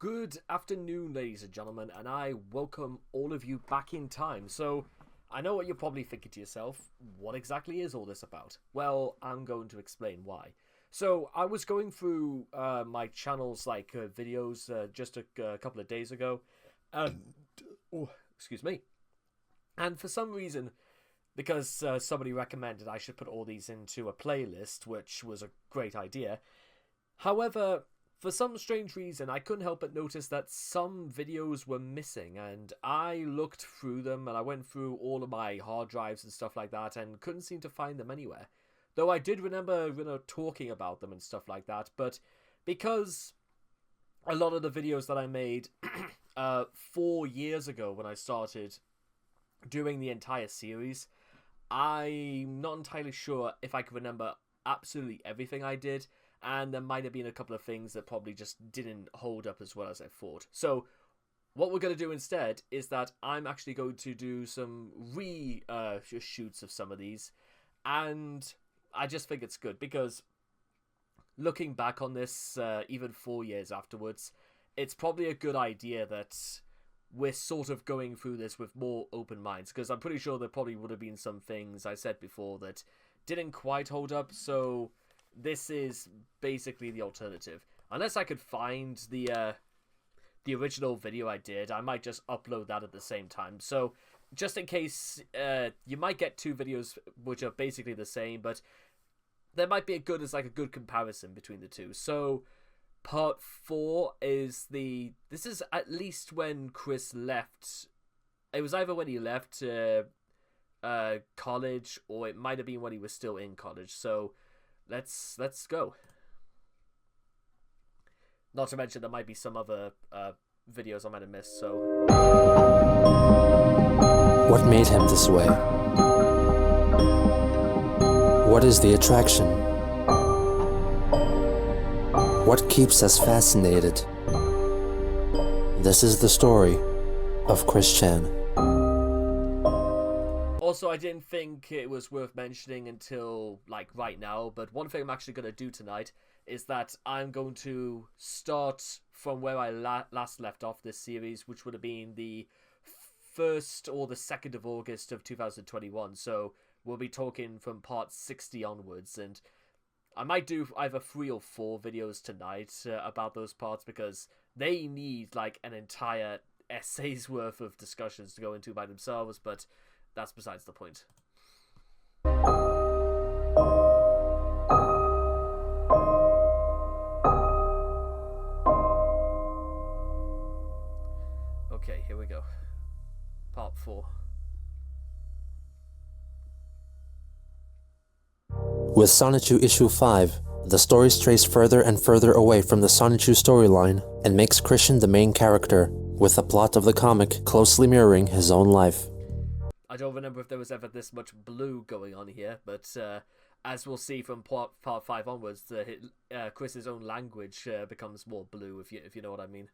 Good afternoon, ladies and gentlemen, and I welcome all of you back in time. So, I know what you're probably thinking to yourself, what exactly is all this about? Well, I'm going to explain why. So, I was going through my channel's videos just a couple of days ago, and, excuse me, and for some reason, because somebody recommended I should put all these into a playlist, which was a great idea. However, for some strange reason, I couldn't help but notice that some videos were missing, and I looked through them, and I went through all of my hard drives and stuff like that, and couldn't seem to find them anywhere. Though I did remember, talking about them and stuff like that, but because a lot of the videos that I made 4 years ago when I started doing the entire series, I'm not entirely sure if I can remember absolutely everything I did, and there might have been a couple of things that probably just didn't hold up as well as I thought. So, what we're going to do instead is that I'm actually going to do some shoots of some of these, and I just think it's good, because looking back on this, even 4 years afterwards, it's probably a good idea that we're sort of going through this with more open minds, because I'm pretty sure there probably would have been some things I said before that didn't quite hold up, so this is basically the alternative. Unless I could find the original video I did, I might just upload that at the same time. So, just in case, you might get two videos which are basically the same, but there might be a good comparison between the two. So, part 4 is this is at least when Chris left. It was either when he left college, or it might have been when he was still in college. So, let's go. Not to mention there might be some other videos I might have missed, so. What made him this way? What is the attraction? What keeps us fascinated? This is the story of Chris Chan. Also, I didn't think it was worth mentioning until, right now, but one thing I'm actually going to do tonight is that I'm going to start from where I last left off this series, which would have been the 1st or the 2nd of August of 2021, so we'll be talking from part 60 onwards, and I might do either 3 or 4 videos tonight about those parts, because they need, an entire essay's worth of discussions to go into by themselves, but that's besides the point. Okay, here we go. Part 4. With Sonichu Issue 5, the story strays further and further away from the Sonichu storyline and makes Christian the main character, with the plot of the comic closely mirroring his own life. I don't remember if there was ever this much blue going on here, but as we'll see from part 5 onwards, Chris's own language becomes more blue, if you know what I mean.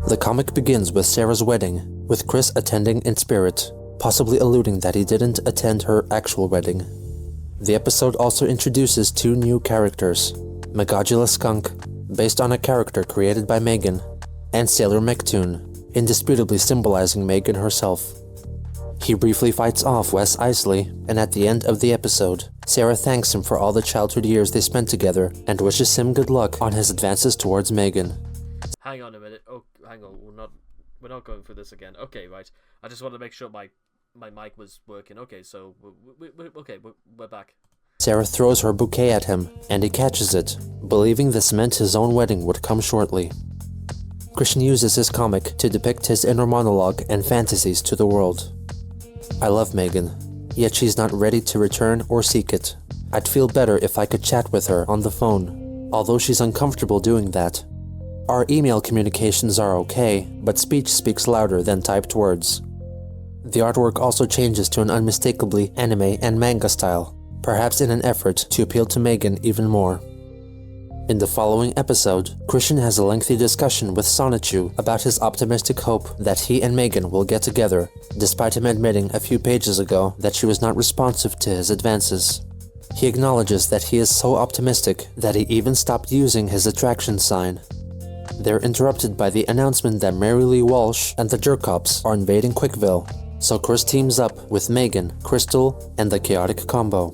The comic begins with Sarah's wedding, with Chris attending in spirit, possibly alluding that he didn't attend her actual wedding. The episode also introduces 2 new characters, Megadula Skunk, based on a character created by Megan, and Sailor Mechtoon, indisputably symbolizing Megan herself. He briefly fights off Wes Isley, and at the end of the episode, Sarah thanks him for all the childhood years they spent together and wishes him good luck on his advances towards Megan. Hang on a minute. Oh, hang on. We're not going through this again. Okay, right. I just wanted to make sure my mic was working. Okay, so we're back. Sarah throws her bouquet at him, and he catches it, believing this meant his own wedding would come shortly. Christian uses his comic to depict his inner monologue and fantasies to the world. I love Megan, yet she's not ready to return or seek it. I'd feel better if I could chat with her on the phone, although she's uncomfortable doing that. Our email communications are okay, but speech speaks louder than typed words. The artwork also changes to an unmistakably anime and manga style, perhaps in an effort to appeal to Megan even more. In the following episode, Christian has a lengthy discussion with Sonichu about his optimistic hope that he and Megan will get together, despite him admitting a few pages ago that she was not responsive to his advances. He acknowledges that he is so optimistic that he even stopped using his attraction sign. they're interrupted by the announcement that Mary Lee Walsh and the Jerkops are invading Quickville, so Chris teams up with Megan, Crystal, and the Chaotic Combo.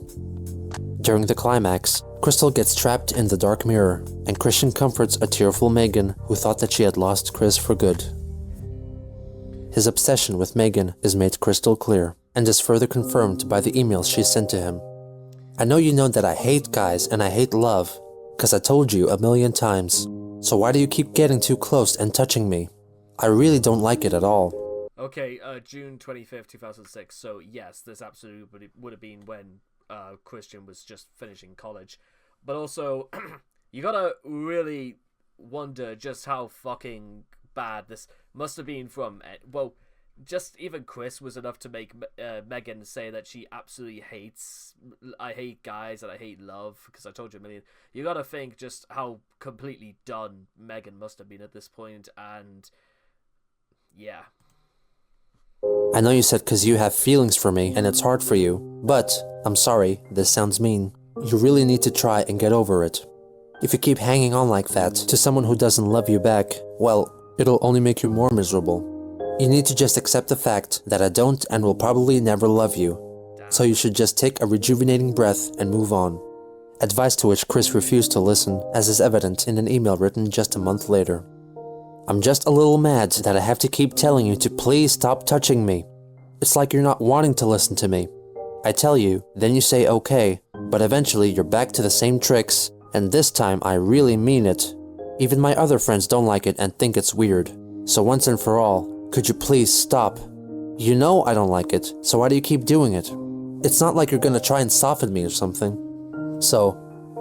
During the climax, Crystal gets trapped in the dark mirror, and Christian comforts a tearful Megan who thought that she had lost Chris for good. His obsession with Megan is made crystal clear, and is further confirmed by the emails she sent to him. I know you know that I hate guys and I hate love, cause I told you a million times, so why do you keep getting too close and touching me? I really don't like it at all. Okay, June 25th, 2006, so yes, this absolutely would have been when Christian was just finishing college. But also, you gotta really wonder just how fucking bad this must have been from, well, just even Chris was enough to make Megan say that she absolutely hates, I hate guys and I hate love, because I told you a million. You gotta think just how completely done Megan must have been at this point, and yeah. I know you said cause you have feelings for me and it's hard for you, but, I'm sorry, this sounds mean. You really need to try and get over it. If you keep hanging on like that to someone who doesn't love you back, well, it'll only make you more miserable. You need to just accept the fact that I don't and will probably never love you. So you should just take a rejuvenating breath and move on. Advice to which Chris refused to listen, as is evident in an email written just a month later. I'm just a little mad that I have to keep telling you to please stop touching me. It's like you're not wanting to listen to me. I tell you, then you say okay, but eventually you're back to the same tricks, and this time I really mean it. Even my other friends don't like it and think it's weird. So once and for all, could you please stop? You know I don't like it, so why do you keep doing it? It's not like you're gonna try and soften me or something. So,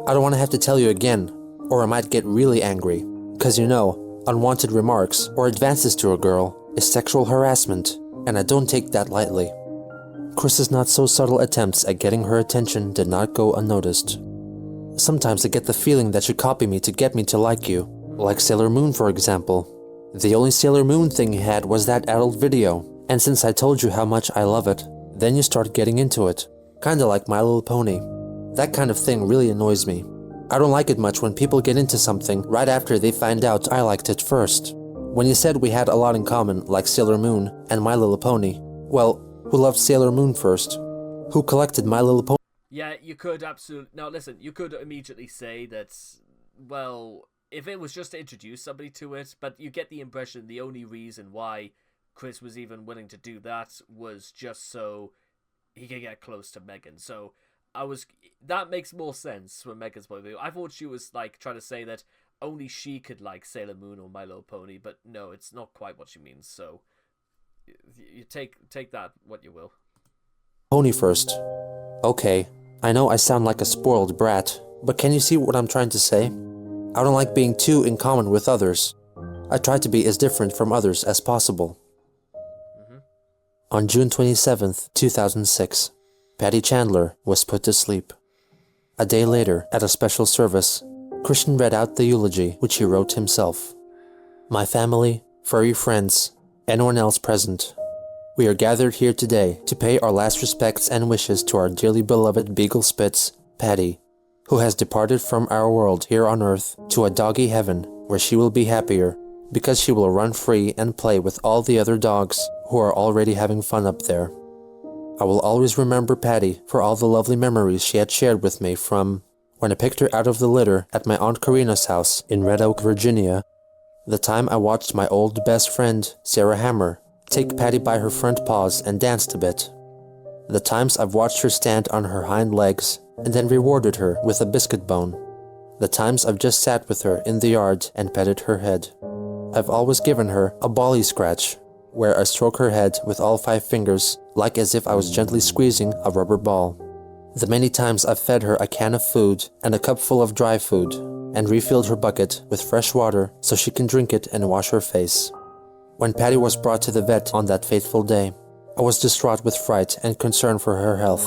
I don't want to have to tell you again, or I might get really angry. Cause you know, unwanted remarks or advances to a girl is sexual harassment, and I don't take that lightly. Chris's not so subtle attempts at getting her attention did not go unnoticed. Sometimes I get the feeling that you copy me to get me to like you, like Sailor Moon for example. The only Sailor Moon thing you had was that adult video, and since I told you how much I love it, then you start getting into it. Kinda like My Little Pony. That kind of thing really annoys me. I don't like it much when people get into something right after they find out I liked it first. When you said we had a lot in common, like Sailor Moon and My Little Pony, well, who loved Sailor Moon first? Who collected My Little Pony? Yeah, you could absolutely... Now, listen, you could immediately say that, well, if it was just to introduce somebody to it, but you get the impression the only reason why Chris was even willing to do that was just so he could get close to Megan. So that makes more sense from Megan's point of view. I thought she was like trying to say that only she could like Sailor Moon or My Little Pony, but no, it's not quite what she means. So you take that what you will. Pony first. Okay, I know I sound like a spoiled brat, but can you see what I'm trying to say? I don't like being too in common with others. I try to be as different from others as possible. On June 27th, 2006, Patty Chandler was put to sleep. A day later, at a special service, Christian read out the eulogy which he wrote himself. My family, furry friends, anyone else present, we are gathered here today to pay our last respects and wishes to our dearly beloved Beagle Spitz, Patty, who has departed from our world here on Earth to a doggy heaven where she will be happier because she will run free and play with all the other dogs who are already having fun up there. I will always remember Patty for all the lovely memories she had shared with me from when I picked her out of the litter at my Aunt Karina's house in Red Oak, Virginia, the time I watched my old best friend, Sarah Hammer, take Patty by her front paws and danced a bit, the times I've watched her stand on her hind legs and then rewarded her with a biscuit bone, the times I've just sat with her in the yard and petted her head. I've always given her a bally scratch, where I stroke her head with all 5 fingers, like as if I was gently squeezing a rubber ball. The many times I've fed her a can of food and a cup full of dry food, and refilled her bucket with fresh water so she can drink it and wash her face. When Patty was brought to the vet on that fateful day, I was distraught with fright and concern for her health.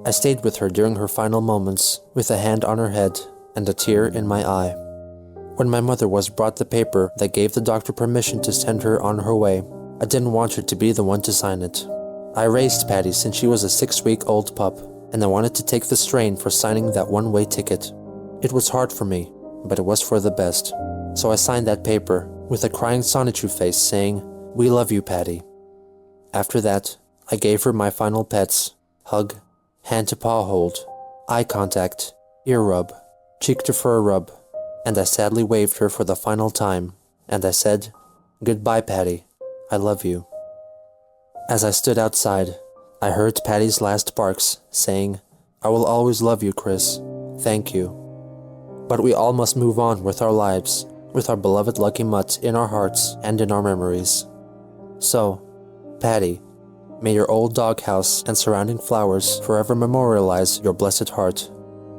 I stayed with her during her final moments, with a hand on her head and a tear in my eye. When my mother was brought the paper that gave the doctor permission to send her on her way, I didn't want her to be the one to sign it. I raised Patty since she was a 6-week-old pup, and I wanted to take the strain for signing that one-way ticket. It was hard for me, but it was for the best. so I signed that paper with a crying Sonichu face saying, "We love you, Patty." After that, I gave her my final pets: hug, hand to paw hold, eye contact, ear rub, cheek to fur rub, and I sadly waved her for the final time, and I said, "Goodbye, Patty. I love you." As I stood outside, I heard Patty's last barks, saying, "I will always love you, Chris. Thank you." But we all must move on with our lives, with our beloved Lucky Mutt in our hearts and in our memories. So, Patty, may your old doghouse and surrounding flowers forever memorialize your blessed heart,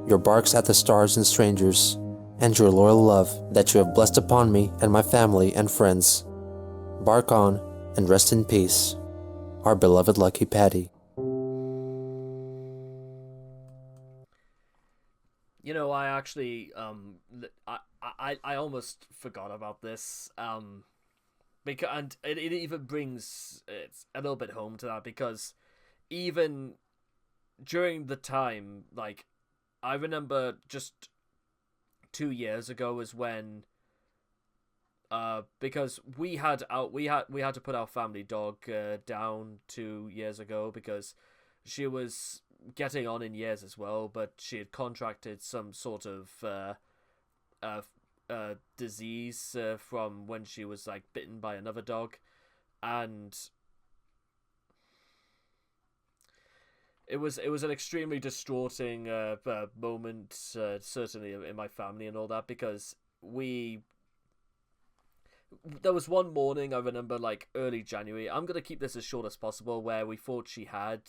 your barks at the stars and strangers, and your loyal love that you have blessed upon me and my family and friends. Bark on and rest in peace, our beloved Lucky Patty. You know, I actually, I almost forgot about this, because, and it even brings it a little bit home to that, because even during the time, like, I remember just 2 years ago was when, because we had to put our family dog down 2 years ago because she was getting on in years as well, but she had contracted some sort of disease from when she was like bitten by another dog, and it was an extremely distrauting moment, certainly in my family and all that, because there was one morning, I remember, like early January. I'm gonna keep this as short as possible, where we thought she had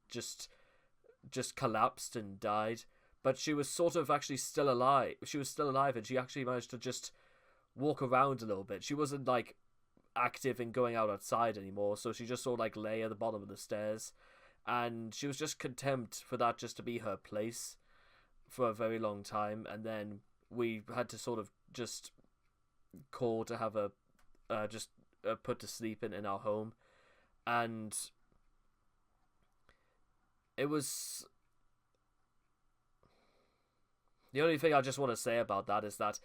just collapsed and died, but she was sort of actually still alive. She was still alive, and she actually managed to just walk around a little bit. She wasn't like active in going outside anymore, so she just sort of like lay at the bottom of the stairs, and she was just content for that just to be her place for a very long time. And then we had to sort of just call to have her just put to sleep in our home, and it was... The only thing I just want to say about that is that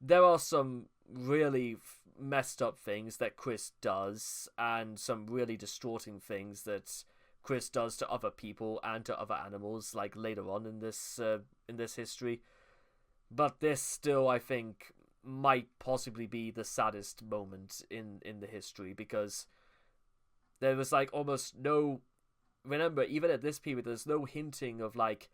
there are some really messed up things that Chris does, and some really distorting things that Chris does to other people and to other animals, like later on in this history. But this still, I think, might possibly be the saddest moment in the history, because there was like almost no... Remember, even at this period, there's no hinting of like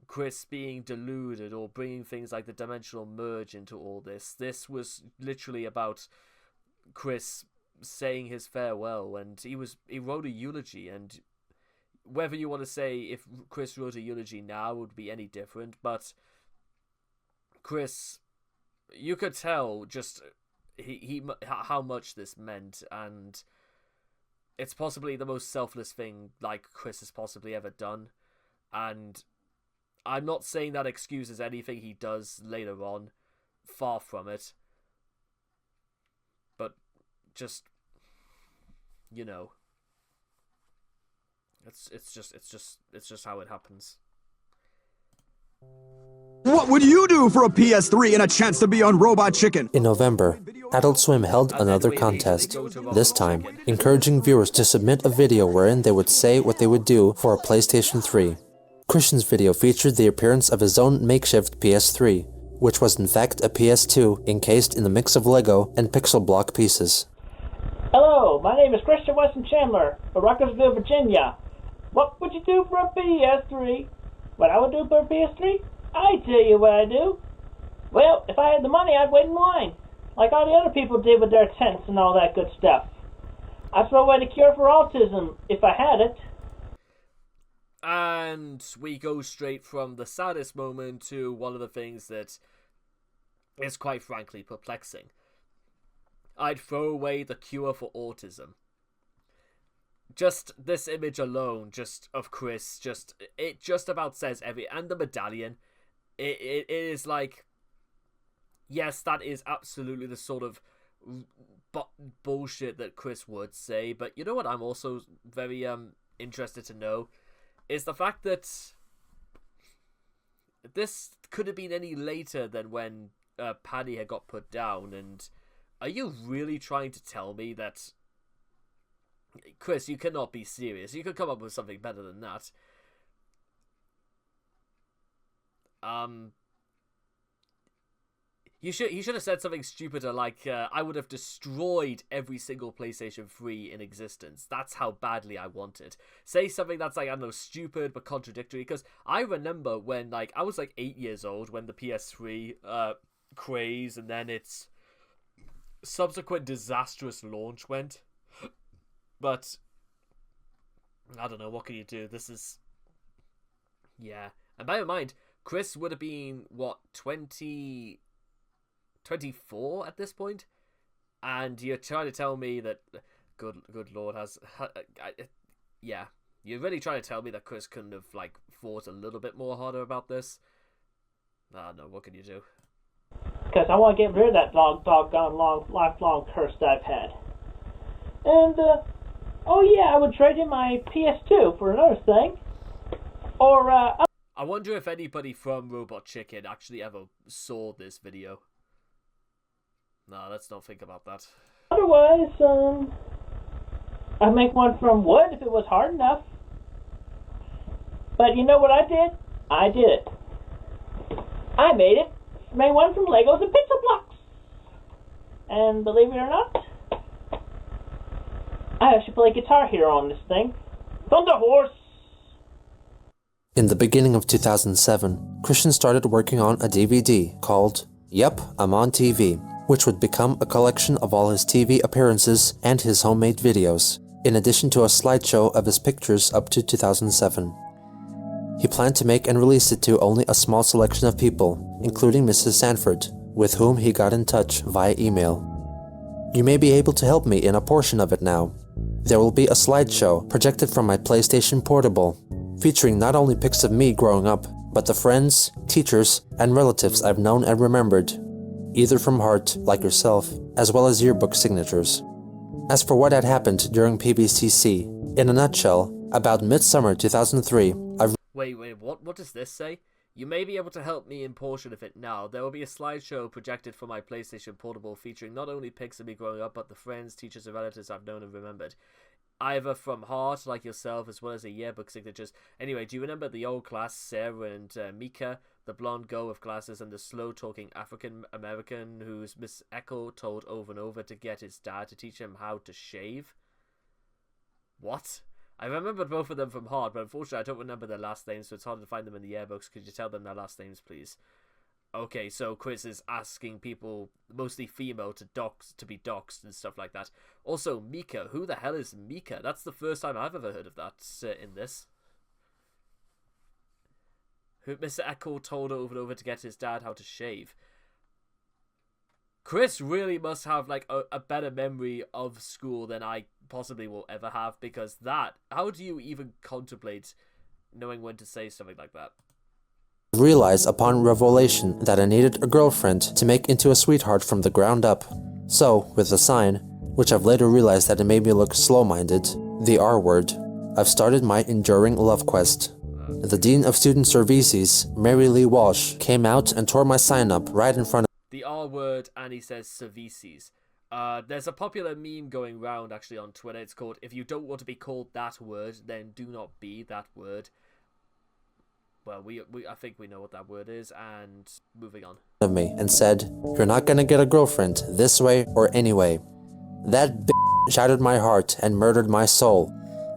Chris being deluded or bringing things like the dimensional merge into all this. This was literally about Chris saying his farewell, and he wrote a eulogy, and whether you want to say if Chris wrote a eulogy now would be any different, but Chris, you could tell just he how much this meant, and it's possibly the most selfless thing like Chris has possibly ever done. And I'm not saying that excuses anything he does later on, far from it, but just, you know, it's just how it happens. What would you do for a PS3 and a chance to be on Robot Chicken? In November, Adult Swim held another contest, this time encouraging viewers to submit a video wherein they would say what they would do for a PlayStation 3. Christian's video featured the appearance of his own makeshift PS3, which was in fact a PS2 encased in a mix of Lego and pixel block pieces. Hello, my name is Christian Weston Chandler of Ruckersville, Virginia. What would you do for a PS3? What I would do for a PS3? I tell you what I'd do. Well, if I had the money, I'd wait in line, like all the other people did with their tents and all that good stuff. I'd throw away the cure for autism if I had it. And we go straight from the saddest moment to one of the things that is quite frankly perplexing. I'd throw away the cure for autism. Just this image alone, just of Chris, it just about says and the medallion. It is like, yes, that is absolutely the sort of bullshit that Chris would say. But you know what I'm also very interested to know is the fact that this could have been any later than when Paddy had got put down, and are you really trying to tell me that... Chris, you cannot be serious. You could come up with something better than that. He should have said something stupider like, I would have destroyed every single PlayStation 3 in existence. That's how badly I want it. Say something that's like, I don't know, stupid but contradictory, because I remember when, like, I was like 8 years old when the PS3 craze and then its subsequent disastrous launch went. But I don't know, what can you do? This is... Yeah. And bear in mind, Chris would have been, what, 24 at this point? And you're trying to tell me that... Good Lord, yeah. You're really trying to tell me that Chris couldn't have, like, fought a little bit more harder about this? Ah, no, what can you do? Because I want to get rid of that lifelong curse that I've had. And, oh yeah, I would trade in my PS2 for another thing. Or, I wonder if anybody from Robot Chicken actually ever saw this video. No, let's not think about that. Otherwise, I'd make one from wood if it was hard enough. But you know what I did? I did it. I made one from Legos and pizza blocks. And believe it or not, I actually play Guitar Hero on this thing. Thunder Horse! In the beginning of 2007, Christian started working on a DVD called Yep, I'm on TV, which would become a collection of all his TV appearances and his homemade videos, in addition to a slideshow of his pictures up to 2007. He planned to make and release it to only a small selection of people, including Mrs. Sanford, with whom he got in touch via email. You may be able to help me in a portion of it now. There will be a slideshow projected from my PlayStation Portable, featuring not only pics of me growing up, but the friends, teachers, and relatives I've known and remembered, either from heart, like yourself, as well as yearbook signatures. As for what had happened during PBCC, in a nutshell, about midsummer 2003, Wait, what does this say? You may be able to help me in portion of it now. There will be a slideshow projected for my PlayStation Portable featuring not only pics of me growing up, but the friends, teachers, and relatives I've known and remembered. Either from heart, like yourself, as well as the yearbook signatures. Anyway, do you remember the old class, Sarah and Mika, the blonde girl with glasses and the slow-talking African-American whose Miss Echo told over and over to get his dad to teach him how to shave? What? I remembered both of them from heart, but unfortunately I don't remember their last names, so it's hard to find them in the yearbooks. Could you tell them their last names, please? Okay, so Chris is asking people, mostly female, to be doxxed and stuff like that. Also, Mika. Who the hell is Mika? That's the first time I've ever heard of that in this. Who Mr. Echo told over and over to get his dad how to shave. Chris really must have like a better memory of school than I possibly will ever have, because how do you even contemplate knowing when to say something like that? Realized upon revelation that I needed a girlfriend to make into a sweetheart from the ground up. So, with the sign, which I've later realized that it made me look slow-minded, the R word, I've started my enduring love quest. The Dean of Student Services, Mary Lee Walsh, came out and tore my sign up right in front of the R word, and he says services. There's a popular meme going round actually on Twitter. It's called, if you don't want to be called that word, then do not be that word. Well, I think we know what that word is, and moving on. Of me and said, "You're not gonna get a girlfriend this way or anyway." That bitch shattered my heart and murdered my soul.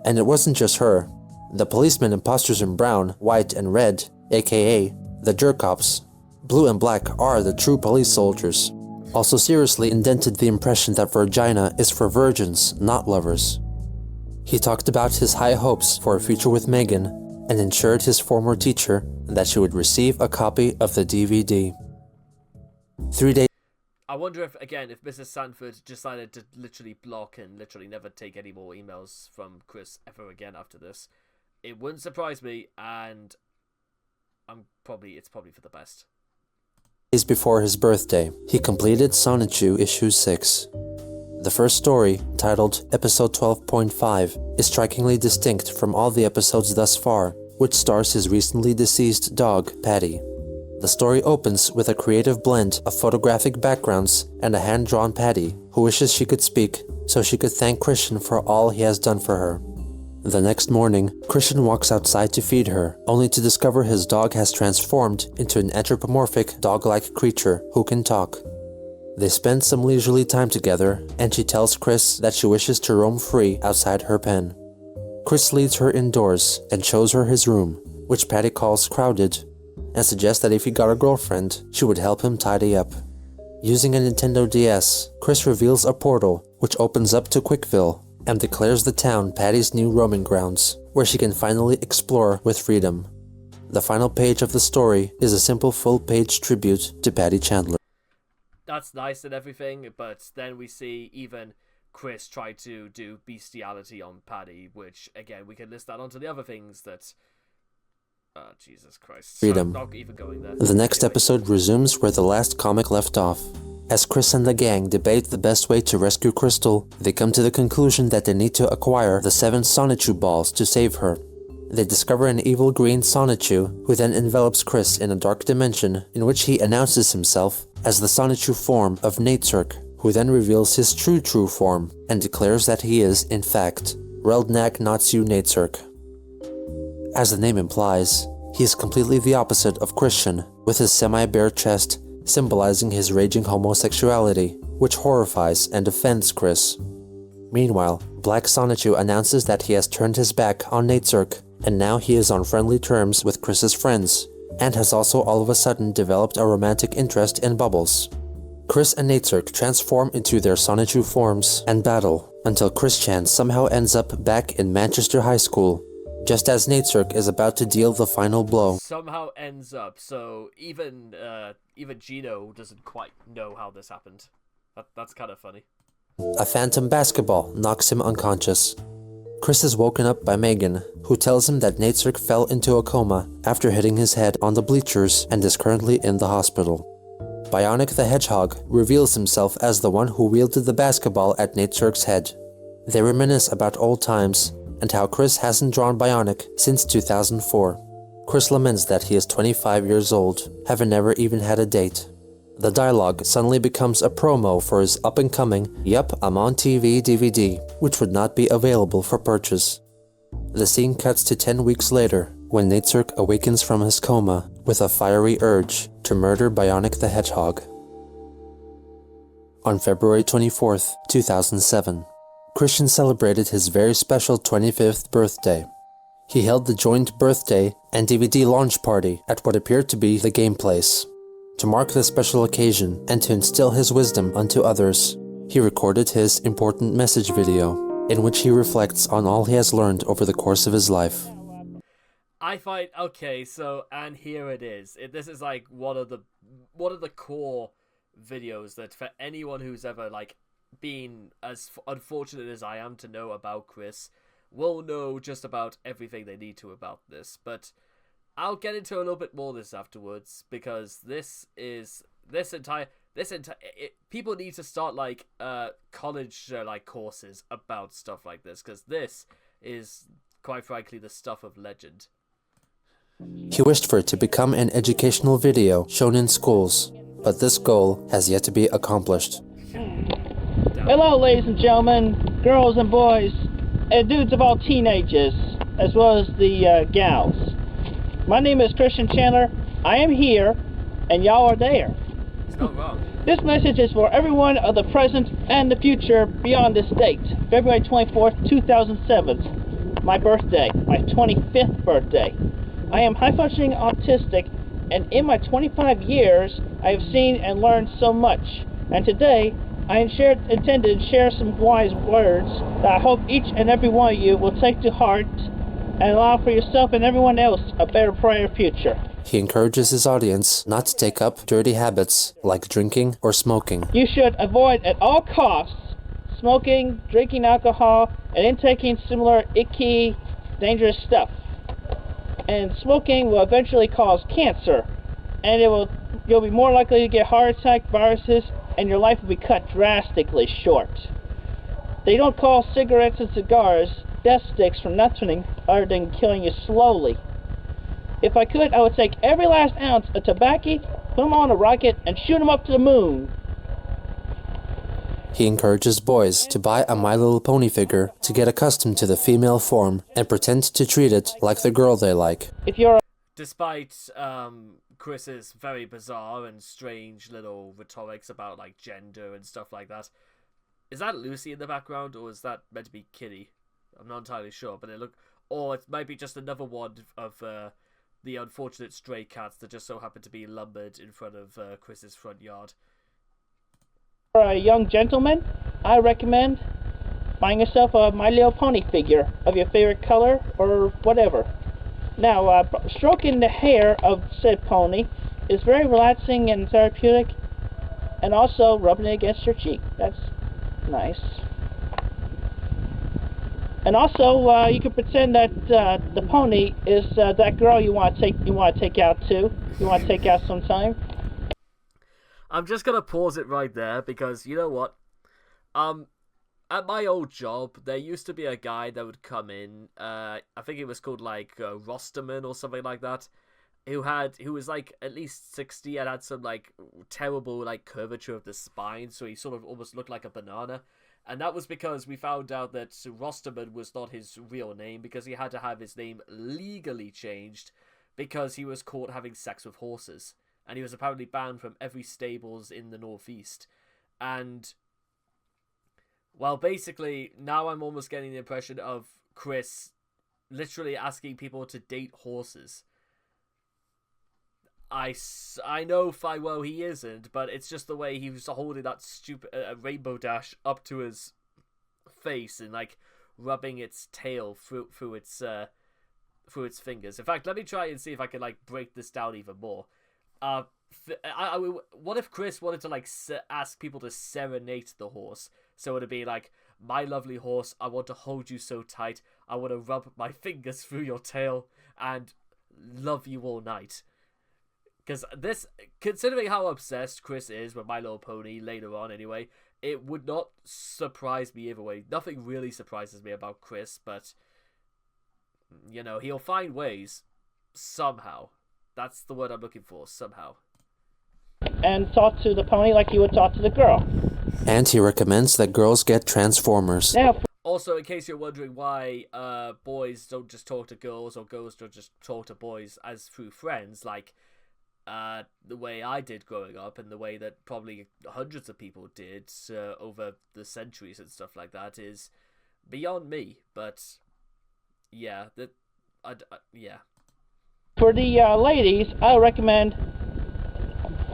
And it wasn't just her. The policemen imposters in brown, white, and red, aka the jerk-cops, blue and black are the true police soldiers, also seriously indented the impression that vagina is for virgins, not lovers. He talked about his high hopes for a future with Megan, and ensured his former teacher that she would receive a copy of the DVD. 3 days. I wonder if Mrs. Sanford decided to literally block and literally never take any more emails from Chris ever again after this. It wouldn't surprise me, and it's probably for the best. Days before his birthday, he completed Sonichu issue 6. The first story, titled Episode 12.5, is strikingly distinct from all the episodes thus far, which stars his recently deceased dog, Patty. The story opens with a creative blend of photographic backgrounds and a hand-drawn Patty who wishes she could speak so she could thank Christian for all he has done for her. The next morning, Christian walks outside to feed her, only to discover his dog has transformed into an anthropomorphic dog-like creature who can talk. They spend some leisurely time together, and she tells Chris that she wishes to roam free outside her pen. Chris leads her indoors and shows her his room, which Patty calls crowded, and suggests that if he got a girlfriend, she would help him tidy up. Using a Nintendo DS, Chris reveals a portal which opens up to Quickville and declares the town Patty's new roaming grounds, where she can finally explore with freedom. The final page of the story is a simple full-page tribute to Patty Chandler. That's nice and everything, but then we see even Chris try to do bestiality on Patty, which, again, we can list that onto the other things that... Jesus Christ. Freedom. So, not even going there. The next Anyway. episode resumes where the last comic left off. As Chris and the gang debate the best way to rescue Crystal, they come to the conclusion that they need to acquire the 7 Sonichu balls to save her. They discover an evil green Sonichu, who then envelops Chris in a dark dimension in which he announces himself as the Sonichu form of Natesurk, who then reveals his true form and declares that he is, in fact, Reldnak Natsu Natesurk. As the name implies, he is completely the opposite of Christian, with his semi-bare chest symbolizing his raging homosexuality, which horrifies and offends Chris. Meanwhile, Black Sonichu announces that he has turned his back on Natesurk, and now he is on friendly terms with Chris's friends, and has also all of a sudden developed a romantic interest in Bubbles. Chris and Natesurk transform into their Sonichu forms and battle, until Chris-chan somehow ends up back in Manchester High School, just as Natesurk is about to deal the final blow. Somehow ends up, so even Gino doesn't quite know how this happened. That's kind of funny. A phantom basketball knocks him unconscious. Chris is woken up by Megan, who tells him that Natesurk fell into a coma after hitting his head on the bleachers and is currently in the hospital. Bionic the Hedgehog reveals himself as the one who wielded the basketball at Natesurk's head. They reminisce about old times and how Chris hasn't drawn Bionic since 2004. Chris laments that he is 25 years old, having never even had a date. The dialogue suddenly becomes a promo for his up-and-coming Yup, I'm on TV DVD, which would not be available for purchase. The scene cuts to 10 weeks later, when Natesurk awakens from his coma with a fiery urge to murder Bionic the Hedgehog. On February 24th, 2007, Christian celebrated his very special 25th birthday. He held the joint birthday and DVD launch party at what appeared to be the game place. To mark this special occasion and to instill his wisdom unto others, he recorded his important message video, in which he reflects on all he has learned over the course of his life. I find, okay, so, and here it is. This is like one of the core videos that for anyone who's ever like been as unfortunate as I am to know about Chris will know just about everything they need to about this. But I'll get into a little bit more of this afterwards, because people need to start like college like courses about stuff like this, because this is quite frankly the stuff of legend. He wished for it to become an educational video shown in schools, but this goal has yet to be accomplished. Hello, ladies and gentlemen, girls and boys, and dudes of all teenagers, as well as the gals. My name is Christian Chandler. I am here, and y'all are there. It's not wrong. This message is for everyone of the present and the future beyond this date, February 24th, 2007, my birthday, my 25th birthday. I am high-functioning autistic, and in my 25 years, I have seen and learned so much. And today, I intended to share some wise words that I hope each and every one of you will take to heart and allow for yourself and everyone else a better, brighter future. He encourages his audience not to take up dirty habits like drinking or smoking. You should avoid at all costs smoking, drinking alcohol, and intaking similar icky, dangerous stuff. And smoking will eventually cause cancer, and you'll be more likely to get heart attack, viruses, and your life will be cut drastically short. They don't call cigarettes and cigars death sticks for nothing other than killing you slowly. If I could, I would take every last ounce of tobacco, put 'em on a rocket, and shoot 'em up to the moon. He encourages boys to buy a My Little Pony figure to get accustomed to the female form and pretend to treat it like the girl they like. If you're Despite Chris's very bizarre and strange little rhetorics about like gender and stuff like that, is that Lucy in the background or is that meant to be Kitty? I'm not entirely sure, but or it might be just another one of the unfortunate stray cats that just so happen to be lumbered in front of Chris's front yard. For a young gentleman, I recommend buying yourself a My Little Pony figure of your favorite color or whatever. Now, stroking the hair of said pony is very relaxing and therapeutic, and also rubbing it against your cheek. That's nice. And also, you can pretend that the pony is that girl you want to take out too. You want to take out sometime. I'm just gonna pause it right there because you know what? At my old job, there used to be a guy that would come in. I think it was called like Rosterman or something like that. Who was like at least 60 and had some like terrible like curvature of the spine, so he sort of almost looked like a banana. And that was because we found out that Rosterman was not his real name because he had to have his name legally changed because he was caught having sex with horses. And he was apparently banned from every stables in the Northeast. And, well, basically, now I'm almost getting the impression of Chris literally asking people to date horses. I know fine well he isn't, but it's just the way he was holding that stupid rainbow dash up to his face and like rubbing its tail through its fingers. In fact, let me try and see if I can like break this down even more. What if Chris wanted to like ask people to serenade the horse? So it'd be like, "My lovely horse, I want to hold you so tight. I want to rub my fingers through your tail and love you all night." Because this, considering how obsessed Chris is with My Little Pony later on anyway, it would not surprise me either way. Nothing really surprises me about Chris, but, you know, he'll find ways. Somehow. That's the word I'm looking for, somehow. And talk to the pony like you would talk to the girl. And he recommends that girls get Transformers. Now, also, in case you're wondering why boys don't just talk to girls or girls don't just talk to boys as through friends, like the way I did growing up and the way that probably hundreds of people did over the centuries and stuff like that is beyond me. But yeah, yeah. For the ladies, I recommend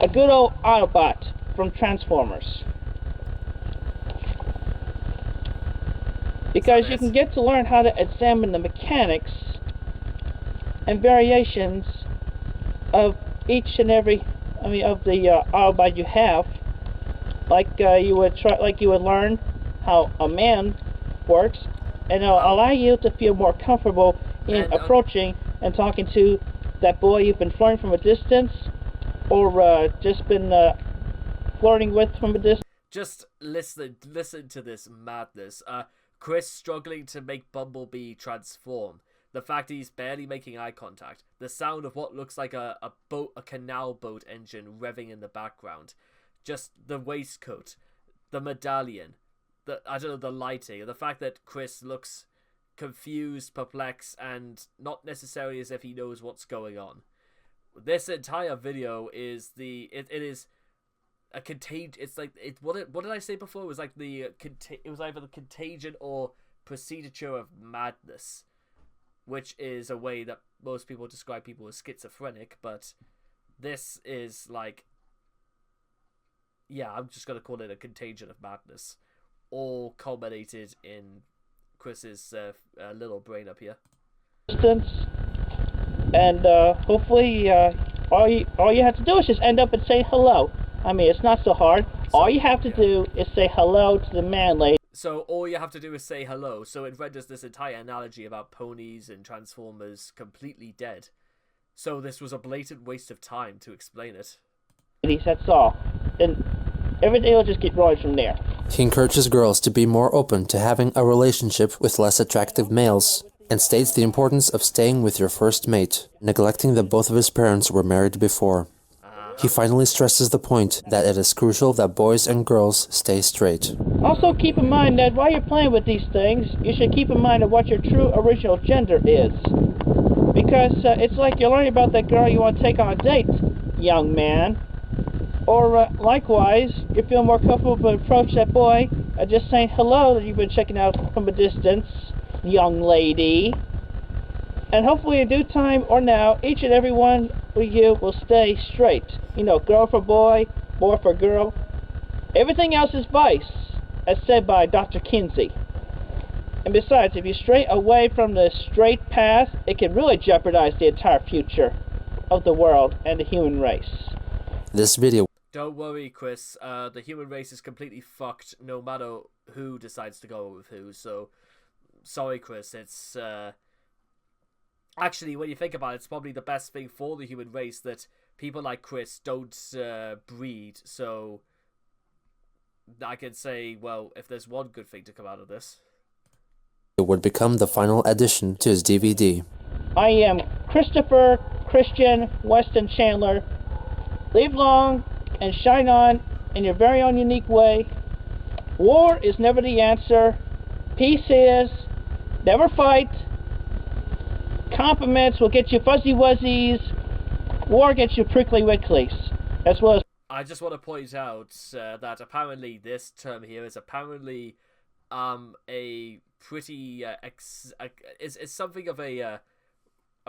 a good old Autobot from Transformers. Because you can get to learn how to examine the mechanics and variations of each and every, of the Autobot you have. Like you would learn how a man works, and it'll allow you to feel more comfortable in approaching and talking to that boy you've been flirting from a distance, or just been flirting with from a distance. Just listen to this madness. Chris struggling to make Bumblebee transform. The fact he's barely making eye contact. The sound of what looks like a canal boat engine revving in the background. Just the waistcoat, the medallion, the lighting, the fact that Chris looks confused, perplexed, and not necessarily as if he knows what's going on. This entire video is it is a what did I say before? It was like it was either the contagion or procedure of madness, which is a way that most people describe people as schizophrenic, but this is like, yeah, I'm just gonna call it a contagion of madness, all culminated in Chris's little brain up here. And hopefully all you have to do is just end up and say hello. I mean, it's not so hard. All you have to do is say hello to the man lady. So all you have to do is say hello. So it renders this entire analogy about ponies and Transformers completely dead. So this was a blatant waste of time to explain it. That's all. And everything will just get rolling from there. He encourages girls to be more open to having a relationship with less attractive males. and states the importance of staying with your first mate, neglecting that both of his parents were married before. He finally stresses the point that it is crucial that boys and girls stay straight. Also keep in mind that while you're playing with these things, you should keep in mind of what your true original gender is. Because it's like you're learning about that girl you want to take on a date, young man. Or likewise, you feel more comfortable to approach that boy just saying hello that you've been checking out from a distance, young lady. And hopefully in due time or now, each and every one of you will stay straight. You know, girl for boy, boy for girl. Everything else is vice, as said by Dr. Kinsey. And besides, if you stray away from the straight path, it can really jeopardize the entire future of the world and the human race. This video. Don't worry, Chris. The human race is completely fucked no matter who decides to go with who. So, sorry, Chris. It's actually, when you think about it, it's probably the best thing for the human race that people like Chris don't breed. So, I can say, well, if there's one good thing to come out of this, It would become the final addition to his DVD. I am Christopher Christian Weston Chandler. Live long and shine on in your very own unique way. War is never the answer. Peace is. Never fight. Compliments will get you fuzzy wuzzies. War gets you prickly wicklies. As well as I just want to point out that apparently this term here is apparently a pretty is something of a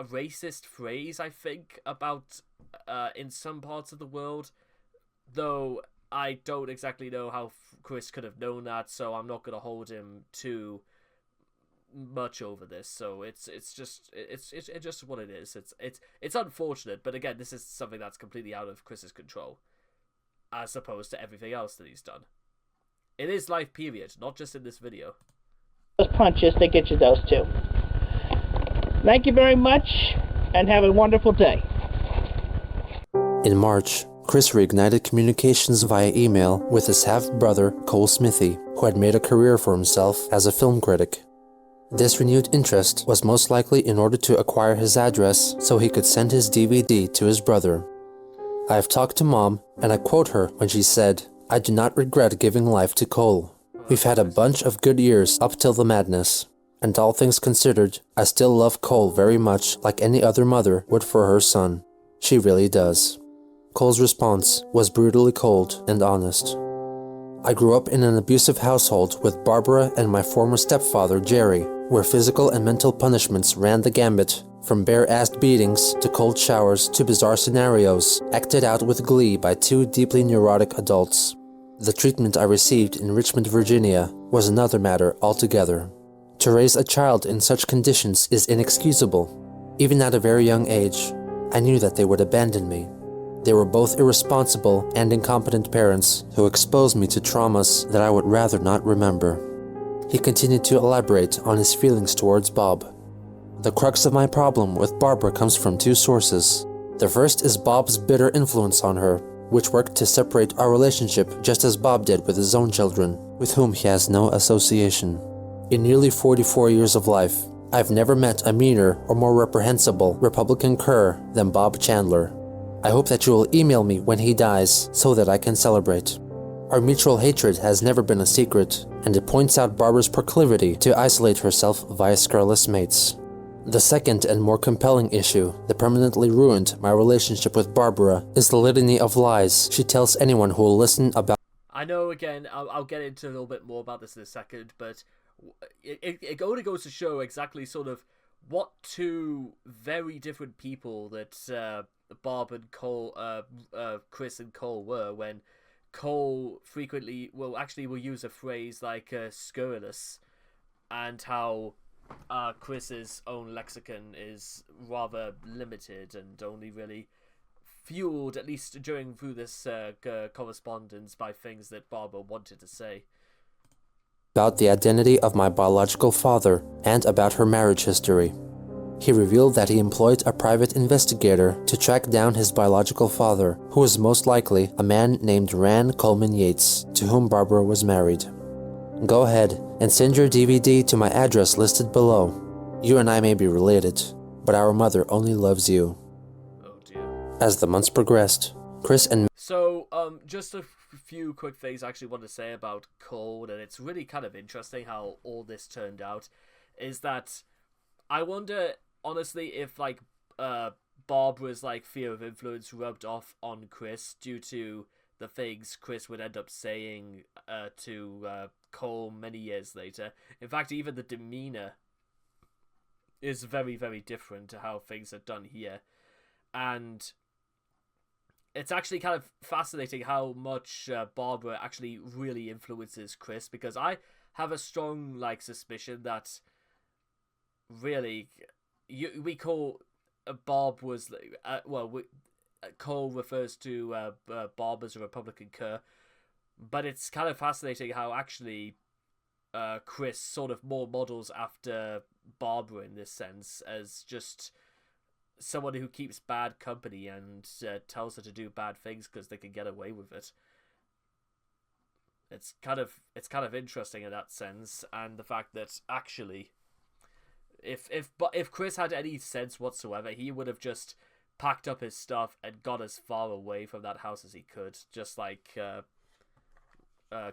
racist phrase, I think, about in some parts of the world, though I don't exactly know how Chris could have known that, so I'm not going to hold him too much over this. So it's just what it is. It's unfortunate, but again, this is something that's completely out of Chris's control, as opposed to everything else that he's done. It is life, period, not just in this video. punches, they get you those too. Thank you very much, and have a wonderful day. In March, Chris reignited communications via email with his half-brother, Cole Smithy, who had made a career for himself as a film critic. This renewed interest was most likely in order to acquire his address so he could send his DVD to his brother. I have talked to Mom, and I quote her when she said, "I do not regret giving life to Cole. We've had a bunch of good years up till the madness. And all things considered, I still love Cole very much like any other mother would for her son. She really does." Cole's response was brutally cold and honest. I grew up in an abusive household with Barbara and my former stepfather, Jerry, where physical and mental punishments ran the gambit, from bare-assed beatings to cold showers to bizarre scenarios, acted out with glee by two deeply neurotic adults. The treatment I received in Richmond, Virginia, was another matter altogether. To raise a child in such conditions is inexcusable. Even at a very young age, I knew that they would abandon me. They were both irresponsible and incompetent parents who exposed me to traumas that I would rather not remember. He continued to elaborate on his feelings towards Bob. The crux of my problem with Barbara comes from two sources. The first is Bob's bitter influence on her, which worked to separate our relationship just as Bob did with his own children, with whom he has no association. In nearly 44 years of life, I've never met a meaner or more reprehensible Republican cur than Bob Chandler. I hope that you will email me when he dies so that I can celebrate. Our mutual hatred has never been a secret, and it points out Barbara's proclivity to isolate herself via scurrilous mates. The second and more compelling issue that permanently ruined my relationship with Barbara is the litany of lies she tells anyone who will listen about. I know, again, I'll get into a little bit more about this in a second, but it only goes to show exactly sort of what two very different people that Bob and Cole, Chris and Cole were, when Cole frequently will use a phrase like scurrilous, and how Chris's own lexicon is rather limited and only really fueled, at least through this correspondence, by things that Barbara wanted to say. About the identity of my biological father and about her marriage history. He revealed that he employed a private investigator to track down his biological father, who was most likely a man named Rand Coleman Yates, to whom Barbara was married. Go ahead and send your DVD to my address listed below. You and I may be related, but our mother only loves you. Oh dear. As the months progressed, Chris and So, just a few quick things I actually want to say about Code, and it's really kind of interesting how all this turned out, is that I wonder, honestly, if, like, Barbara's, like, fear of influence rubbed off on Chris due to the things Chris would end up saying to Cole many years later. In fact, even the demeanor is very, very different to how things are done here. And it's actually kind of fascinating how much Barbara actually really influences Chris, because I have a strong, like, suspicion that really we call Barb was Cole refers to Bob as a Republican cur, but it's kind of fascinating how actually Chris sort of more models after Barbara in this sense, as just someone who keeps bad company and tells her to do bad things because they can get away with it. It's kind of interesting in that sense, and the fact that actually, if Chris had any sense whatsoever, he would have just packed up his stuff and got as far away from that house as he could, just like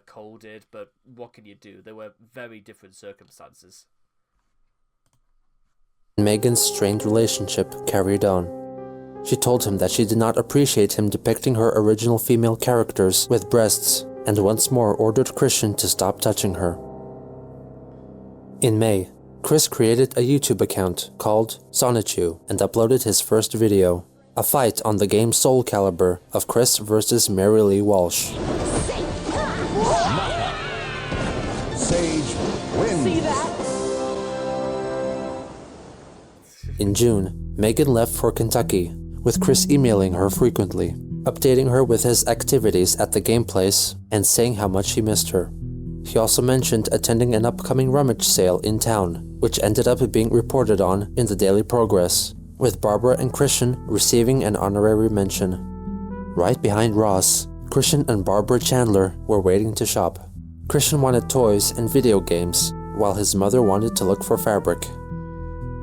Cole did. But what can you do? There were very different circumstances. Megan's strained relationship carried on. She told him that she did not appreciate him depicting her original female characters with breasts, and once more ordered Christian to stop touching her. In May, Chris created a YouTube account called Sonichu and uploaded his first video, a fight on the game Soul Calibur of Chris versus Mary Lee Walsh. Sage wins. See that? In June, Megan left for Kentucky, with Chris emailing her frequently, updating her with his activities at the game place and saying how much he missed her. He also mentioned attending an upcoming rummage sale in town, which ended up being reported on in the Daily Progress, with Barbara and Christian receiving an honorary mention. Right behind Ross, Christian and Barbara Chandler were waiting to shop. Christian wanted toys and video games, while his mother wanted to look for fabric.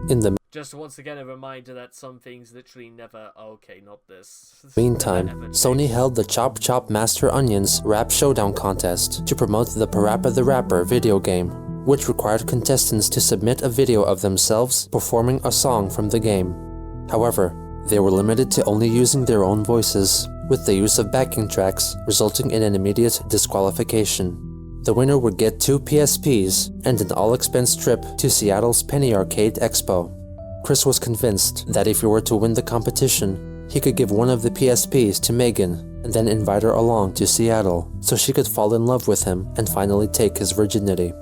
In the Just once again a reminder that some things literally never... Okay, not this. meantime, Never Sony held the Chop Chop Master Onions Rap Showdown contest to promote the Parappa the Rapper video game, which required contestants to submit a video of themselves performing a song from the game. However, they were limited to only using their own voices, with the use of backing tracks resulting in an immediate disqualification. The winner would get 2 PSPs and an all-expense trip to Seattle's Penny Arcade Expo. Chris was convinced that if he were to win the competition, he could give one of the PSPs to Megan and then invite her along to Seattle so she could fall in love with him and finally take his virginity.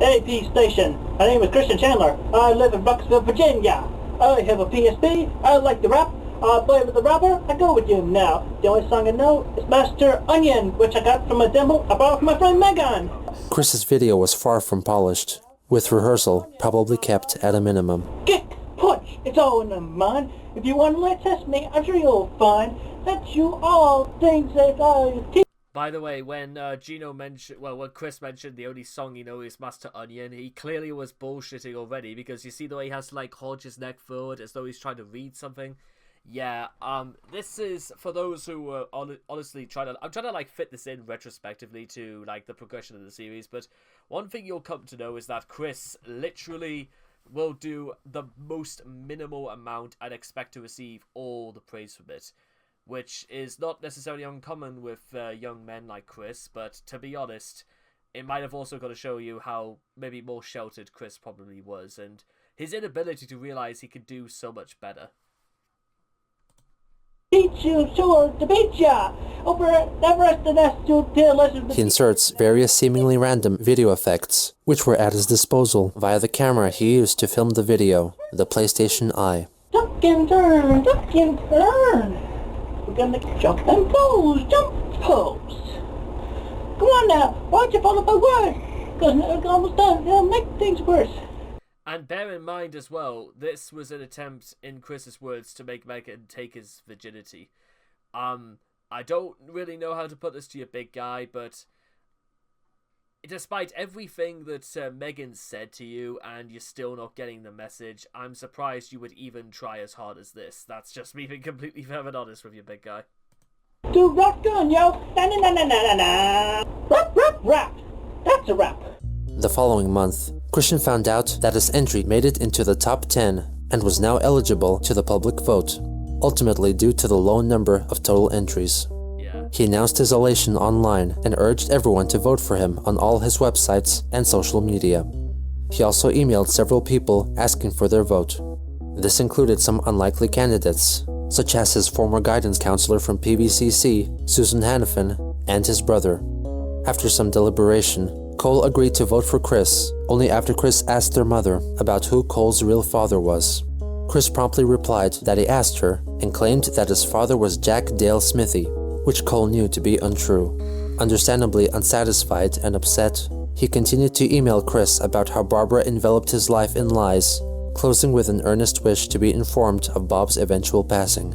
AP Station. My name is Christian Chandler. I live in Bucksville, Virginia. I have a PSP. I like the rap. I play with the rapper. I go with you now. The only song I know is Master Onion, which I got from a demo I borrowed from my friend Megan. Chris's video was far from polished, with rehearsal probably kept at a minimum. Kick, punch, it's all in the mind. If you want to let test me, I'm sure you'll find that you all things that I teach. By the way, when when Chris mentioned the only song you know is Master Onion, he clearly was bullshitting already, because you see the way he has to, like, hold his neck forward as though he's trying to read something. Yeah, this is for those who are honestly I'm trying to like fit this in retrospectively to like the progression of the series, but one thing you'll come to know is that Chris literally will do the most minimal amount and expect to receive all the praise from it, which is not necessarily uncommon with young men like Chris, but to be honest, it might have also got to show you how maybe more sheltered Chris probably was, and his inability to realize he could do so much better. Teach you sure to beat ya over Everest and S2 He inserts various seemingly random video effects, which were at his disposal via the camera he used to film the video, the PlayStation Eye. Duck and turn, duck and turn. We're gonna jump and pose, jump pose. Come on now, why don't you follow my word? Because it's almost done, it'll make things worse. And bear in mind as well, this was an attempt, in Chris's words, to make Megan take his virginity. I don't really know how to put this to you, big guy, but despite everything that Megan said to you and you're still not getting the message, I'm surprised you would even try as hard as this. That's just me being completely fair and honest with you, big guy. To rock on, yo! Na-na-na-na-na-na! Rap, rap, rap! That's a rap! The following month, Christian found out that his entry made it into the top 10 and was now eligible to the public vote, ultimately due to the low number of total entries. He announced his elation online and urged everyone to vote for him on all his websites and social media. He also emailed several people asking for their vote. This included some unlikely candidates, such as his former guidance counselor from PVCC, Susan Hannafin, and his brother. After some deliberation, Cole agreed to vote for Chris, only after Chris asked their mother about who Cole's real father was. Chris promptly replied that he asked her and claimed that his father was Jack Dale Smithy, which Cole knew to be untrue. Understandably unsatisfied and upset, he continued to email Chris about how Barbara enveloped his life in lies, closing with an earnest wish to be informed of Bob's eventual passing.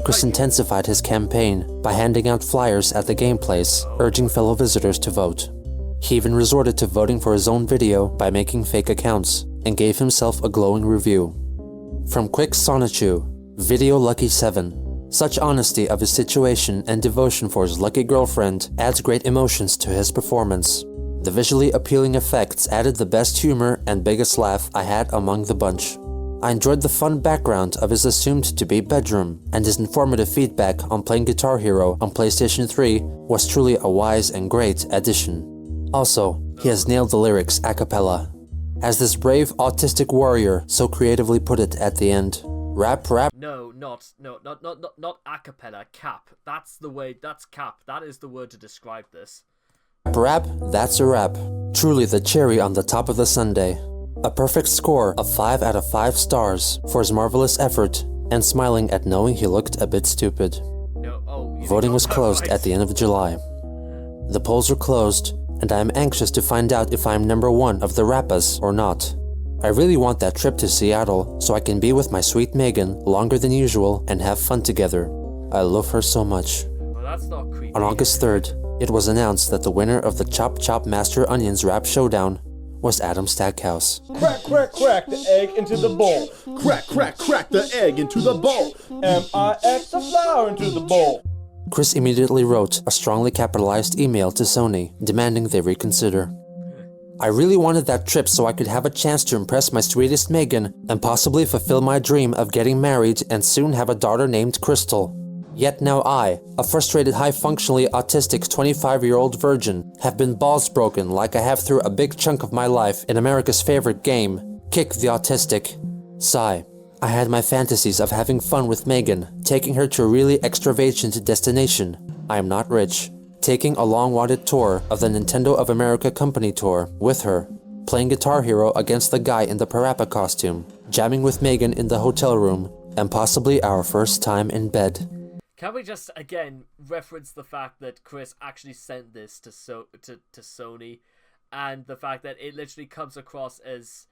Chris intensified his campaign by handing out flyers at the game place, urging fellow visitors to vote. He even resorted to voting for his own video by making fake accounts, and gave himself a glowing review. From Quick Sonichu, Video Lucky 7. Such honesty of his situation and devotion for his lucky girlfriend adds great emotions to his performance. The visually appealing effects added the best humor and biggest laugh I had among the bunch. I enjoyed the fun background of his assumed-to-be bedroom, and his informative feedback on playing Guitar Hero on PlayStation 3 was truly a wise and great addition. Also, he has nailed the lyrics a cappella. As this brave autistic warrior so creatively put it at the end, rap. No, not a cappella, cap. That's the way, that's cap. That is the word to describe this. Rap, that's a rap. Truly the cherry on the top of the sundae. A perfect score of 5 out of 5 stars for his marvelous effort, and smiling at knowing he looked a bit stupid. Voting was closed at the end of July. The polls are closed, and I am anxious to find out if I am number 1 of the Rappas or not. I really want that trip to Seattle so I can be with my sweet Megan longer than usual and have fun together. I love her so much. Well, that's not creepy. On August 3rd, it was announced that the winner of the Chop Chop Master Onions Rap Showdown was Adam Stackhouse. Crack, crack, crack the egg into the bowl. Crack, crack, crack the egg into the bowl. M-I-X the flour into the bowl. Chris immediately wrote a strongly capitalized email to Sony, demanding they reconsider. I really wanted that trip so I could have a chance to impress my sweetest Megan and possibly fulfill my dream of getting married and soon have a daughter named Crystal. Yet now I, a frustrated high-functionally autistic 25-year-old virgin, have been balls broken like I have through a big chunk of my life in America's favorite game, Kick the Autistic. Sigh. I had my fantasies of having fun with Megan, taking her to a really extravagant destination. I am not rich. Taking a long-wanted tour of the Nintendo of America company tour with her, playing Guitar Hero against the guy in the Parappa costume, jamming with Megan in the hotel room, and possibly our first time in bed. Can we just, again, reference the fact that Chris actually sent this to Sony, and the fact that it literally comes across as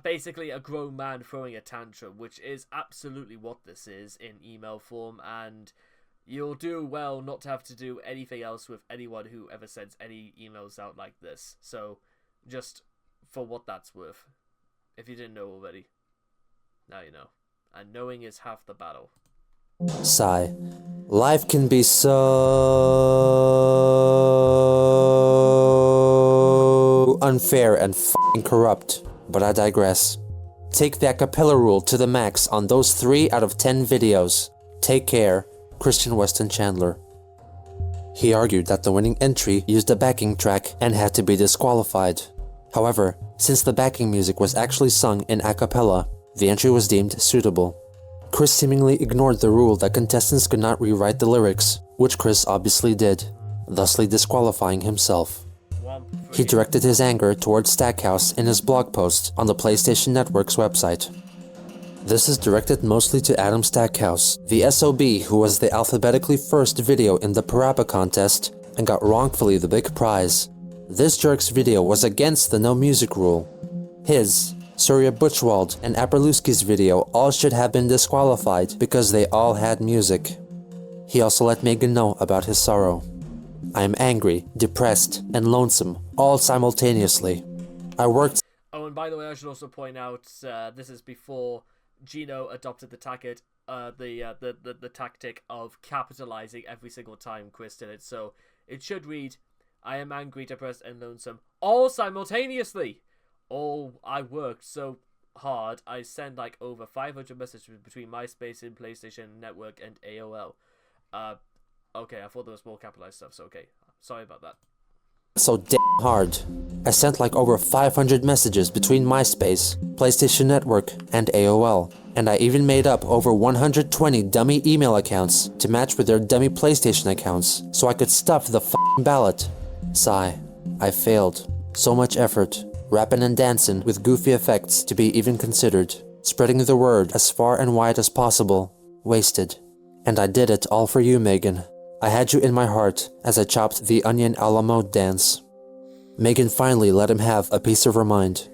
basically a grown man throwing a tantrum, which is absolutely what this is in email form, and you'll do well not to have to do anything else with anyone who ever sends any emails out like this. So, just for what that's worth. If you didn't know already, now you know. And knowing is half the battle. Sigh. Life can be so unfair and f***ing corrupt, but I digress. Take the a cappella rule to the max on those 3 out of 10 videos. Take care. Christian Weston Chandler. He argued that the winning entry used a backing track and had to be disqualified. However, since the backing music was actually sung in a cappella, the entry was deemed suitable. Chris seemingly ignored the rule that contestants could not rewrite the lyrics, which Chris obviously did, thusly disqualifying himself. He directed his anger towards Stackhouse in his blog post on the PlayStation Network's website. This is directed mostly to Adam Stackhouse, the SOB who was the alphabetically first video in the Parappa contest and got wrongfully the big prize. This jerk's video was against the no music rule. His, Surya Butchwald, and Aperluski's video all should have been disqualified because they all had music. He also let Megan know about his sorrow. I am angry, depressed, and lonesome, all simultaneously. I worked. Oh, and by the way, I should also point out this is before Gino adopted the tactic of capitalizing every single time Chris did it. So it should read, I am angry, depressed, and lonesome, all simultaneously. I worked so hard, I sent like over 500 messages between MySpace and PlayStation Network and AOL. Okay, I thought there was more capitalized stuff, so okay. Sorry about that. So damn hard. I sent like over 500 messages between MySpace, PlayStation Network, and AOL. And I even made up over 120 dummy email accounts to match with their dummy PlayStation accounts so I could stuff the f***ing ballot. Sigh. I failed. So much effort. Rapping and dancing with goofy effects to be even considered. Spreading the word as far and wide as possible. Wasted. And I did it all for you, Megan. I had you in my heart as I chopped the onion a la mode dance. Megan finally let him have a piece of her mind.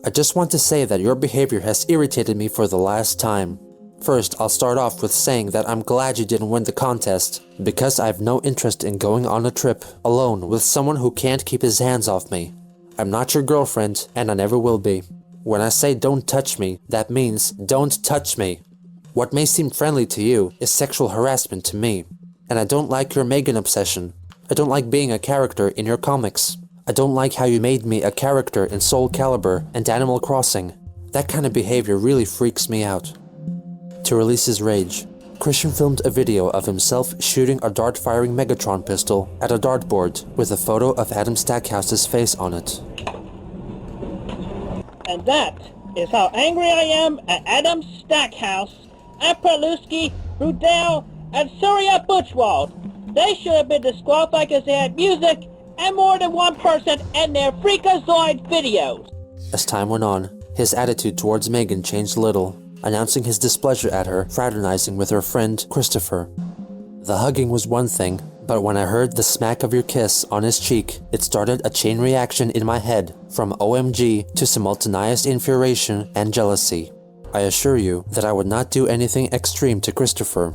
I just want to say that your behavior has irritated me for the last time. First, I'll start off with saying that I'm glad you didn't win the contest, because I have no interest in going on a trip alone with someone who can't keep his hands off me. I'm not your girlfriend, and I never will be. When I say don't touch me, that means don't touch me. What may seem friendly to you is sexual harassment to me. And I don't like your Megan obsession. I don't like being a character in your comics. I don't like how you made me a character in Soul Calibur and Animal Crossing. That kind of behavior really freaks me out. To release his rage, Christian filmed a video of himself shooting a dart-firing Megatron pistol at a dartboard with a photo of Adam Stackhouse's face on it. And that is how angry I am at Adam Stackhouse, Apperluski, Rudell, and Surya Butchwald. They should have been disqualified because they had music and more than one person in their Freakazoid videos. As time went on, his attitude towards Megan changed little, announcing his displeasure at her fraternizing with her friend Christopher. The hugging was one thing, but when I heard the smack of your kiss on his cheek, it started a chain reaction in my head from OMG to simultaneous infuriation and jealousy. I assure you that I would not do anything extreme to Christopher.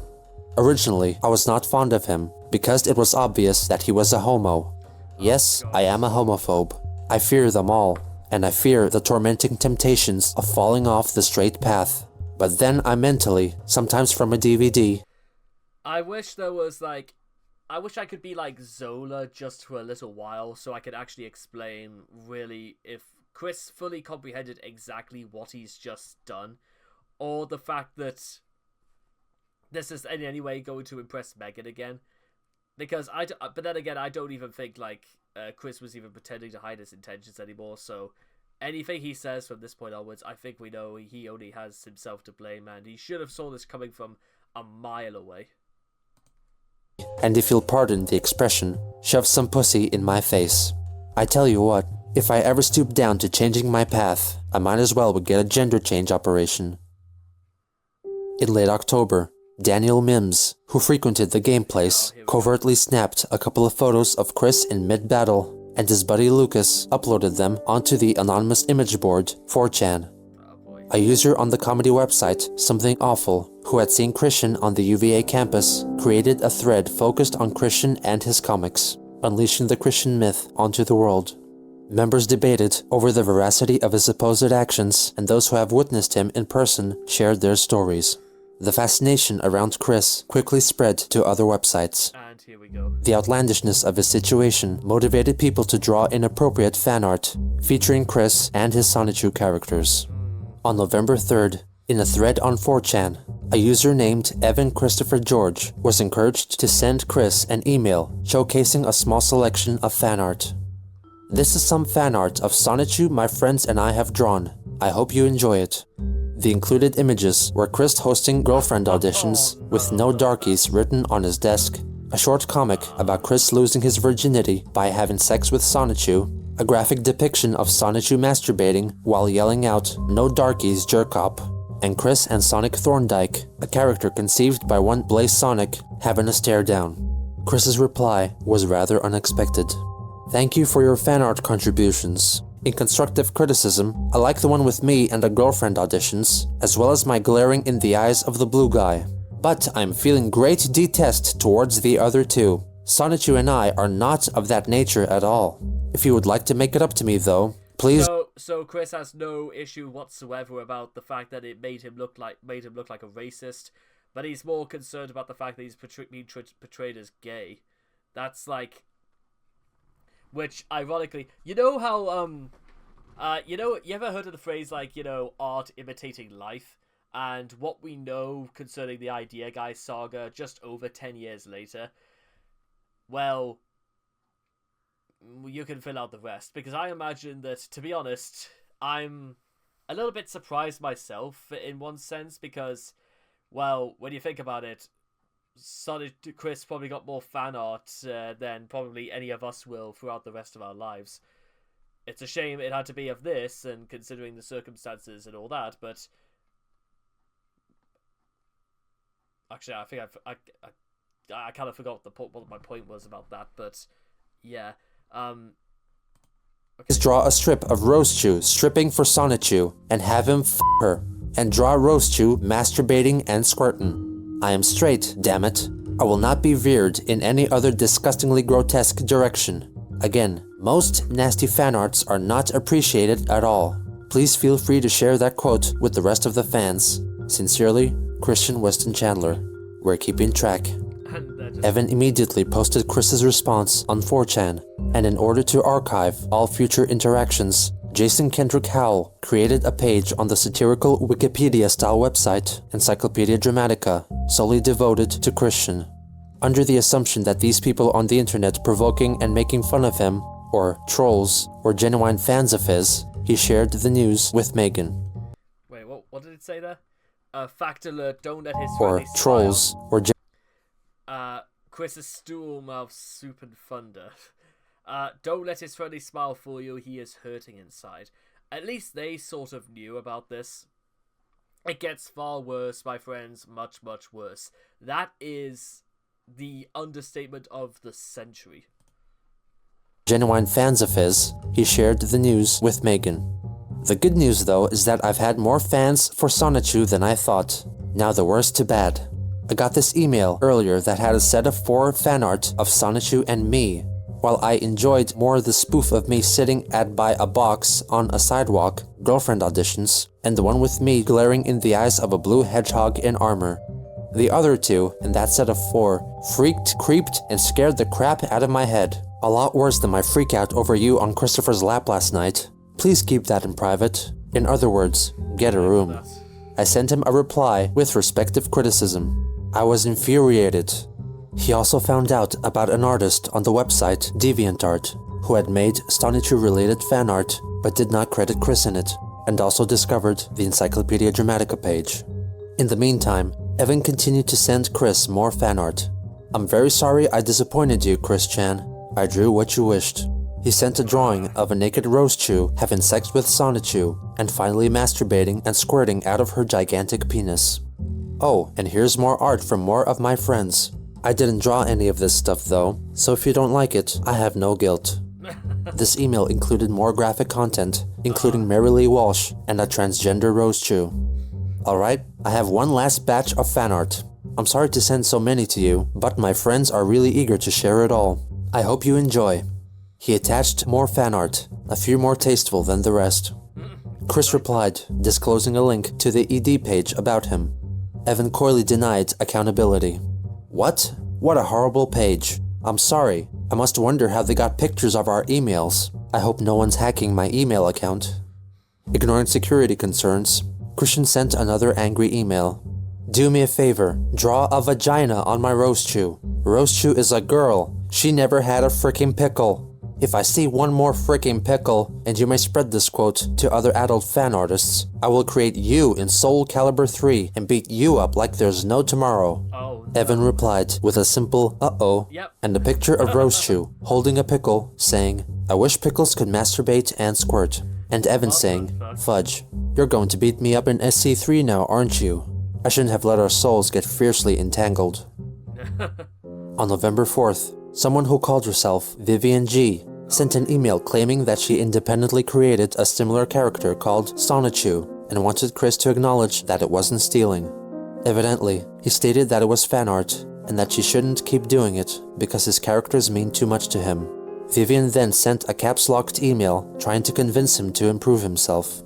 Originally, I was not fond of him, because it was obvious that he was a homo. Yes, I am a homophobe. I fear them all, and I fear the tormenting temptations of falling off the straight path. But then I mentally, sometimes from a DVD... I wish I could be like Zola just for a little while, so I could actually explain, really, if Chris fully comprehended exactly what he's just done, or the fact that this is in any way going to impress Megan again. But then again, I don't even think Chris was even pretending to hide his intentions anymore. So anything he says from this point onwards, I think we know he only has himself to blame, and he should have saw this coming from a mile away. And if you'll pardon the expression, shove some pussy in my face. I tell you what, if I ever stoop down to changing my path, I might as well get a gender change operation. In late October, Daniel Mims, who frequented the game place, covertly snapped a couple of photos of Chris in mid-battle, and his buddy Lucas uploaded them onto the anonymous image board 4chan. A user on the comedy website Something Awful, who had seen Christian on the UVA campus, created a thread focused on Christian and his comics, unleashing the Christian myth onto the world. Members debated over the veracity of his supposed actions, and those who have witnessed him in person shared their stories. The fascination around Chris quickly spread to other websites. And here we go. The outlandishness of his situation motivated people to draw inappropriate fan art, featuring Chris and his Sonichu characters. On November 3rd, in a thread on 4chan, a user named Evan Christopher George was encouraged to send Chris an email showcasing a small selection of fan art. This is some fan art of Sonichu my friends and I have drawn. I hope you enjoy it. The included images were Chris hosting girlfriend auditions with no darkies written on his desk, a short comic about Chris losing his virginity by having sex with Sonichu, a graphic depiction of Sonichu masturbating while yelling out "No darkies, jerk-op," and Chris and Sonic Thorndyke, a character conceived by one Blaze Sonic, having a stare down. Chris's reply was rather unexpected. Thank you for your fan art contributions. In constructive criticism, I like the one with me and a girlfriend auditions, as well as my glaring in the eyes of the blue guy. But I'm feeling great detest towards the other two. Sonichu and I are not of that nature at all. If you would like to make it up to me, though, please. So Chris has no issue whatsoever about the fact that it made him look like a racist, but he's more concerned about the fact that he's being portrayed as gay. That's like, which ironically, you know how you ever heard of the phrase like, art imitating life? And what we know concerning the Idea Guy saga just over 10 years later, well, you can fill out the rest, because I imagine that, to be honest, I'm a little bit surprised myself in one sense, because, well, when you think about it, Chris probably got more fan art than probably any of us will throughout the rest of our lives. It's a shame it had to be of this, and considering the circumstances and all that, but actually, I think I kind of forgot what my point was about that, but yeah. Okay. Draw a strip of Rosechu stripping for Sonichu and have him f her, and draw Rosechu masturbating and squirtin'. I am straight, damn it. I will not be veered in any other disgustingly grotesque direction. Again, most nasty fan arts are not appreciated at all. Please feel free to share that quote with the rest of the fans. Sincerely, Christian Weston Chandler. We're keeping track. Evan immediately posted Chris's response on 4chan, and in order to archive all future interactions, Jason Kendrick Howell created a page on the satirical Wikipedia-style website Encyclopedia Dramatica, solely devoted to Christian. Under the assumption that these people on the internet provoking and making fun of him, or trolls, were genuine fans of his, he shared the news with Megan. Wait, what did it say there? Fact alert, don't let his or trolls, smile. or Chris's stool mouth soup and thunder. Don't let his friendly smile fool you, he is hurting inside. At least they sort of knew about this. It gets far worse, my friends, much, much worse. That is the understatement of the century. Genuine fans of his, he shared the news with Megan. The good news though is that I've had more fans for Sonichu than I thought. Now the worst to bad. I got this email earlier that had a set of 4 fan art of Sonichu and me. While I enjoyed more the spoof of me sitting by a box on a sidewalk, girlfriend auditions, and the one with me glaring in the eyes of a blue hedgehog in armor. The other 2, in that set of 4, freaked, creeped, and scared the crap out of my head. A lot worse than my freakout over you on Christopher's lap last night. Please keep that in private. In other words, get a room. I sent him a reply with respective criticism. I was infuriated. He also found out about an artist on the website DeviantArt who had made Sonichu-related fan art but did not credit Chris in it, and also discovered the Encyclopedia Dramatica page. In the meantime, Evan continued to send Chris more fan art. I'm very sorry I disappointed you, Chris Chan. I drew what you wished. He sent a drawing of a naked Rosechu having sex with Sonichu and finally masturbating and squirting out of her gigantic penis. Oh, and here's more art from more of my friends. I didn't draw any of this stuff though, so if you don't like it, I have no guilt. This email included more graphic content, including Mary Lee Walsh and a transgender Rosechu. Alright, I have one last batch of fan art. I'm sorry to send so many to you, but my friends are really eager to share it all. I hope you enjoy. He attached more fan art, a few more tasteful than the rest. Chris replied, disclosing a link to the ED page about him. Evan coyly denied accountability. What? What a horrible page. I'm sorry. I must wonder how they got pictures of our emails. I hope no one's hacking my email account. Ignoring security concerns, Christian sent another angry email. Do me a favor, draw a vagina on my Rosechu. Rosechu is a girl. She never had a frickin' pickle. If I see one more frickin' pickle, and you may spread this quote to other adult fan artists, I will create you in Soul Calibur 3 and beat you up like there's no tomorrow. Oh, no. Evan replied with a simple uh-oh and a picture of Rosechu holding a pickle saying, I wish pickles could masturbate and squirt. And Evan saying, fudge, you're going to beat me up in SC3 now, aren't you? I shouldn't have let our souls get fiercely entangled. On November 4th, someone who called herself Vivian G sent an email claiming that she independently created a similar character called Sonichu and wanted Chris to acknowledge that it wasn't stealing. Evidently, he stated that it was fan art, and that she shouldn't keep doing it because his characters mean too much to him. Vivian then sent a caps-locked email trying to convince him to improve himself.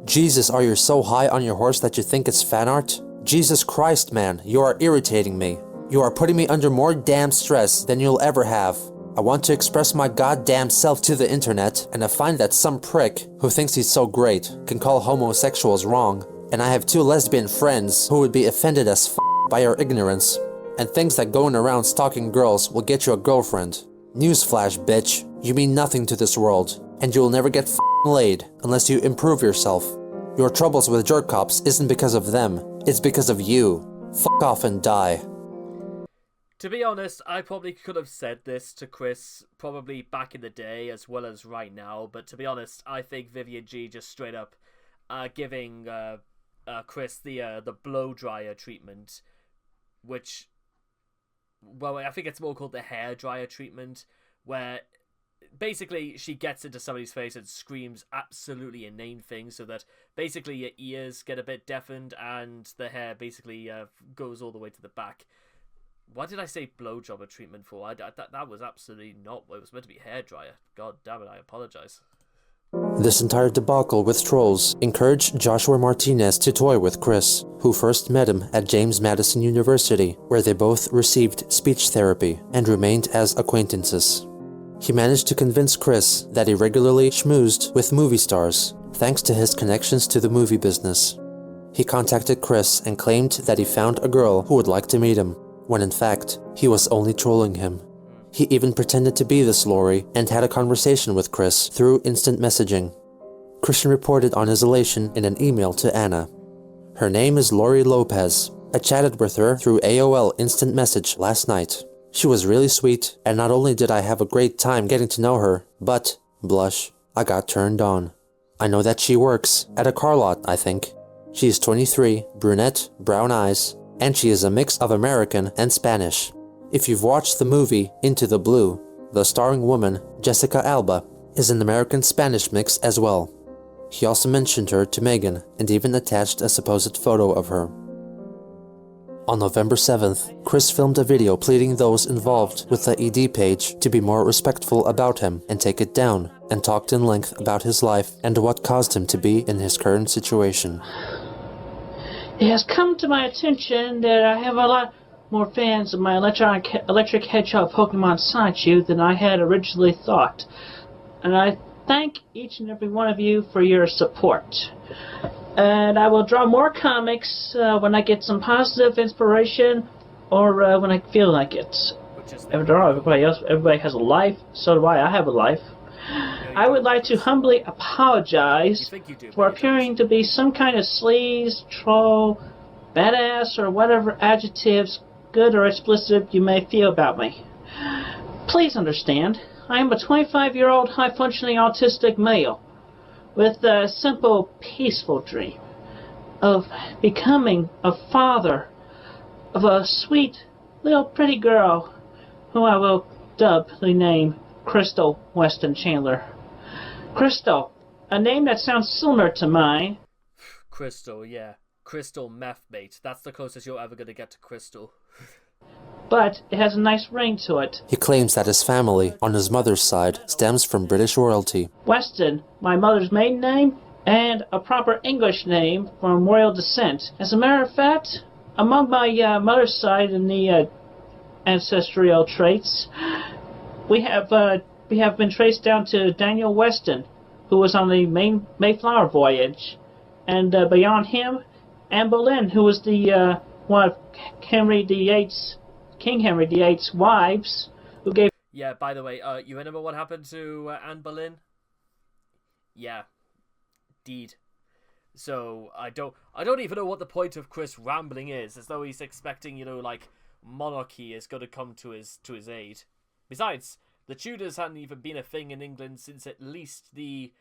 Jesus, are you so high on your horse that you think it's fan art? Jesus Christ, man, you are irritating me. You are putting me under more damn stress than you'll ever have. I want to express my goddamn self to the internet, and I find that some prick who thinks he's so great can call homosexuals wrong, and I have 2 lesbian friends who would be offended as f*** by your ignorance, and thinks that going around stalking girls will get you a girlfriend. Newsflash, bitch, you mean nothing to this world, and you will never get f***ing laid unless you improve yourself. Your troubles with jerk cops isn't because of them, it's because of you. Fuck off and die. To be honest, I probably could have said this to Chris probably back in the day as well as right now, but to be honest, I think Vivian G just straight up giving Chris the blow dryer treatment, which, well, I think it's more called the hair dryer treatment, where basically she gets into somebody's face and screams absolutely inane things so that basically your ears get a bit deafened and the hair basically goes all the way to the back. Why did I say blowjobber treatment for? That was absolutely not what it was meant to be. Hairdryer. God damn it, I apologize. This entire debacle with trolls encouraged Joshua Martinez to toy with Chris, who first met him at James Madison University, where they both received speech therapy and remained as acquaintances. He managed to convince Chris that he regularly schmoozed with movie stars, thanks to his connections to the movie business. He contacted Chris and claimed that he found a girl who would like to meet him, when in fact, he was only trolling him. He even pretended to be this Lori and had a conversation with Chris through instant messaging. Christian reported on his elation in an email to Anna. Her name is Lori Lopez. I chatted with her through AOL Instant Message last night. She was really sweet, and not only did I have a great time getting to know her, but, blush, I got turned on. I know that she works at a car lot, I think. She is 23, brunette, brown eyes, and she is a mix of American and Spanish. If you've watched the movie Into the Blue, the starring woman, Jessica Alba, is an American-Spanish mix as well. He also mentioned her to Megan and even attached a supposed photo of her. On November 7th, Chris filmed a video pleading those involved with the ED page to be more respectful about him and take it down, and talked in length about his life and what caused him to be in his current situation. It has come to my attention that I have a lot more fans of my Electric Hedgehog Pokemon Saichu than I had originally thought. And I thank each and every one of you for your support. And I will draw more comics when I get some positive inspiration or when I feel like it. After all, everybody has a life, so do I. I have a life. I would like to humbly apologize for appearing to be some kind of sleaze, troll, badass, or whatever adjectives, good or explicit, you may feel about me. Please understand, I am a 25-year-old high-functioning autistic male with a simple, peaceful dream of becoming a father of a sweet, little pretty girl who I will dub the name Crystal Weston Chandler. Crystal, a name that sounds similar to mine. Crystal, yeah. Crystal meth mate. That's the closest you're ever going to get to Crystal. But it has a nice ring to it. He claims that his family, on his mother's side, stems from British royalty. Weston, my mother's maiden name, and a proper English name from royal descent. As a matter of fact, among my mother's side in the ancestral traits, we have been traced down to Daniel Weston, who was on the Mayflower voyage, and beyond him, Anne Boleyn, who was the one of King Henry VIII's wives, who gave. Yeah, by the way, you remember what happened to Anne Boleyn? Yeah, deed. So I don't even know what the point of Chris rambling is, as though he's expecting, like monarchy is going to come to his aid. Besides, the Tudors hadn't even been a thing in England since at least the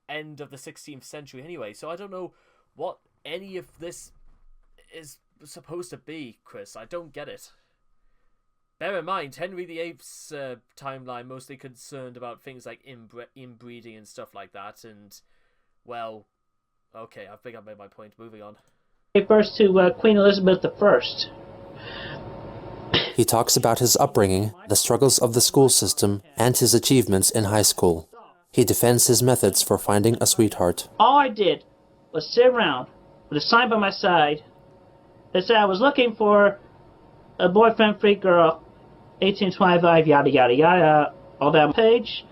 end of the 16th century anyway, so I don't know what any of this is supposed to be, Chris. I don't get it. Bear in mind, Henry VIII's timeline mostly concerned about things like inbreeding and stuff like that, and, well, okay, I think I made my point. Moving on. Gave birth to Queen Elizabeth I. He talks about his upbringing, the struggles of the school system, and his achievements in high school. He defends his methods for finding a sweetheart. All I did was sit around with a sign by my side that said I was looking for a boyfriend, free girl, 1825, yada yada yada, all that page.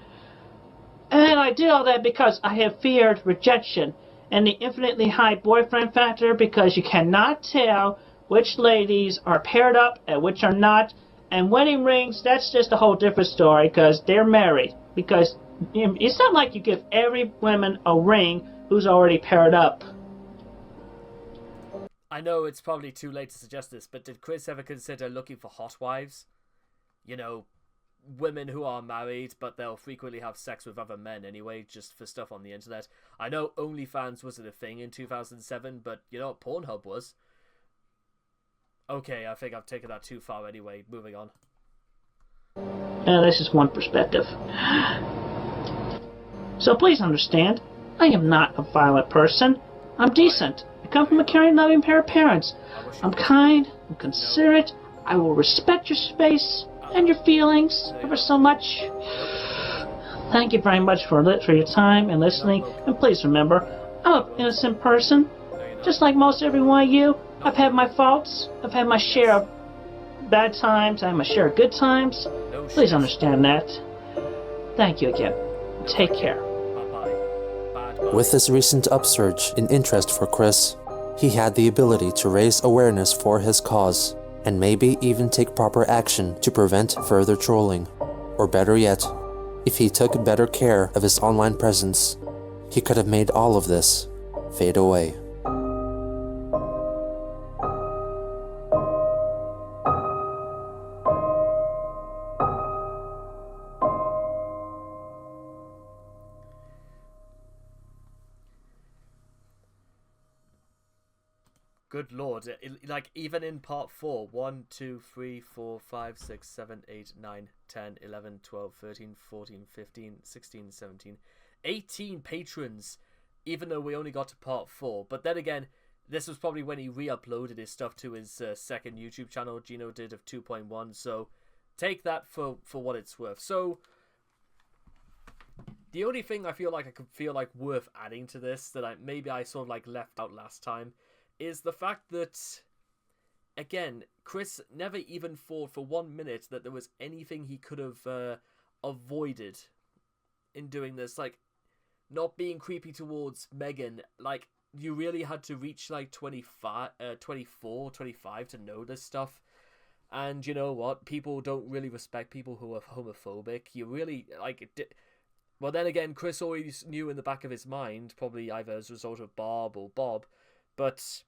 And I did all that because I have feared rejection and the infinitely high boyfriend factor, because you cannot tell which ladies are paired up and which are not. And wedding rings, that's just a whole different story, because they're married. Because it's not like you give every woman a ring who's already paired up. I know it's probably too late to suggest this, but did Chris ever consider looking for hot wives? You know, women who are married, but they'll frequently have sex with other men anyway, just for stuff on the internet. I know OnlyFans wasn't a thing in 2007, but you know what Pornhub was. Okay, I think I've taken that too far anyway. Moving on. This is one perspective. So please understand, I am not a violent person. I'm decent. I come from a caring, loving pair of parents. I'm kind, I'm considerate, I will respect your space and your feelings ever so much. Thank you very much for your time and listening, and please remember, I'm an innocent person. Just like most every one of you, I've had my faults, I've had my share of bad times, I have my share of good times. Please understand that. Thank you again. Take care. With this recent upsurge in interest for Chris, he had the ability to raise awareness for his cause, and maybe even take proper action to prevent further trolling. Or better yet, if he took better care of his online presence, he could have made all of this fade away. Good lord, like even in part 4, 1, 2, 3, 4, 5, 6, 7, 8, 9, 10, 11, 12, 13, 14, 15, 16, 17, 18 patrons, even though we only got to part 4. But then again, this was probably when he re-uploaded his stuff to his second YouTube channel, Gino did, of 2.1, so take that for what it's worth. So, the only thing I feel like worth adding to this, that maybe I sort of like left out last time, is the fact that, again, Chris never even thought for 1 minute that there was anything he could have avoided in doing this. Like, not being creepy towards Megan. Like, you really had to reach like 24, 25 to know this stuff. And you know what? People don't really respect people who are homophobic. You really, like... Well, then again, Chris always knew in the back of his mind, probably either as a result of Bob or Bob, but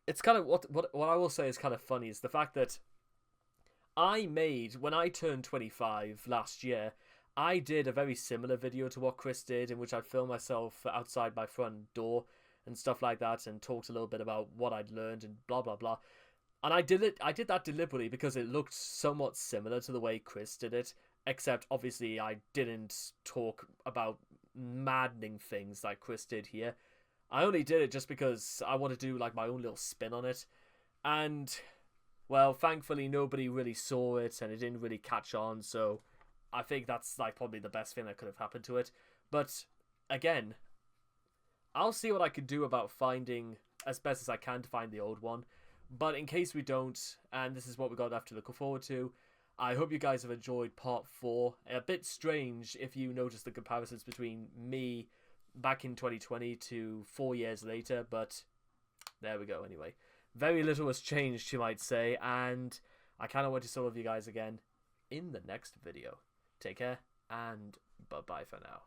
it's kind of what I will say is kind of funny is the fact that when I turned 25 last year, I did a very similar video to what Chris did, in which I filmed myself outside my front door and stuff like that, and talked a little bit about what I'd learned and blah blah blah. And I did that deliberately because it looked somewhat similar to the way Chris did it, except obviously I didn't talk about maddening things like Chris did here. I only did it just because I want to do like my own little spin on it. And, well, thankfully nobody really saw it and it didn't really catch on, so I think that's like probably the best thing that could have happened to it. But, again, I'll see what I can do about finding, as best as I can, to find the old one. But in case we don't, and this is what we got left to look forward to, I hope you guys have enjoyed part 4. A bit strange if you notice the comparisons between me back in 2020 to 4 years later, but there we go anyway. Very little has changed, you might say, and I cannot wait to see all of you guys again in the next video. Take care, and bye-bye for now.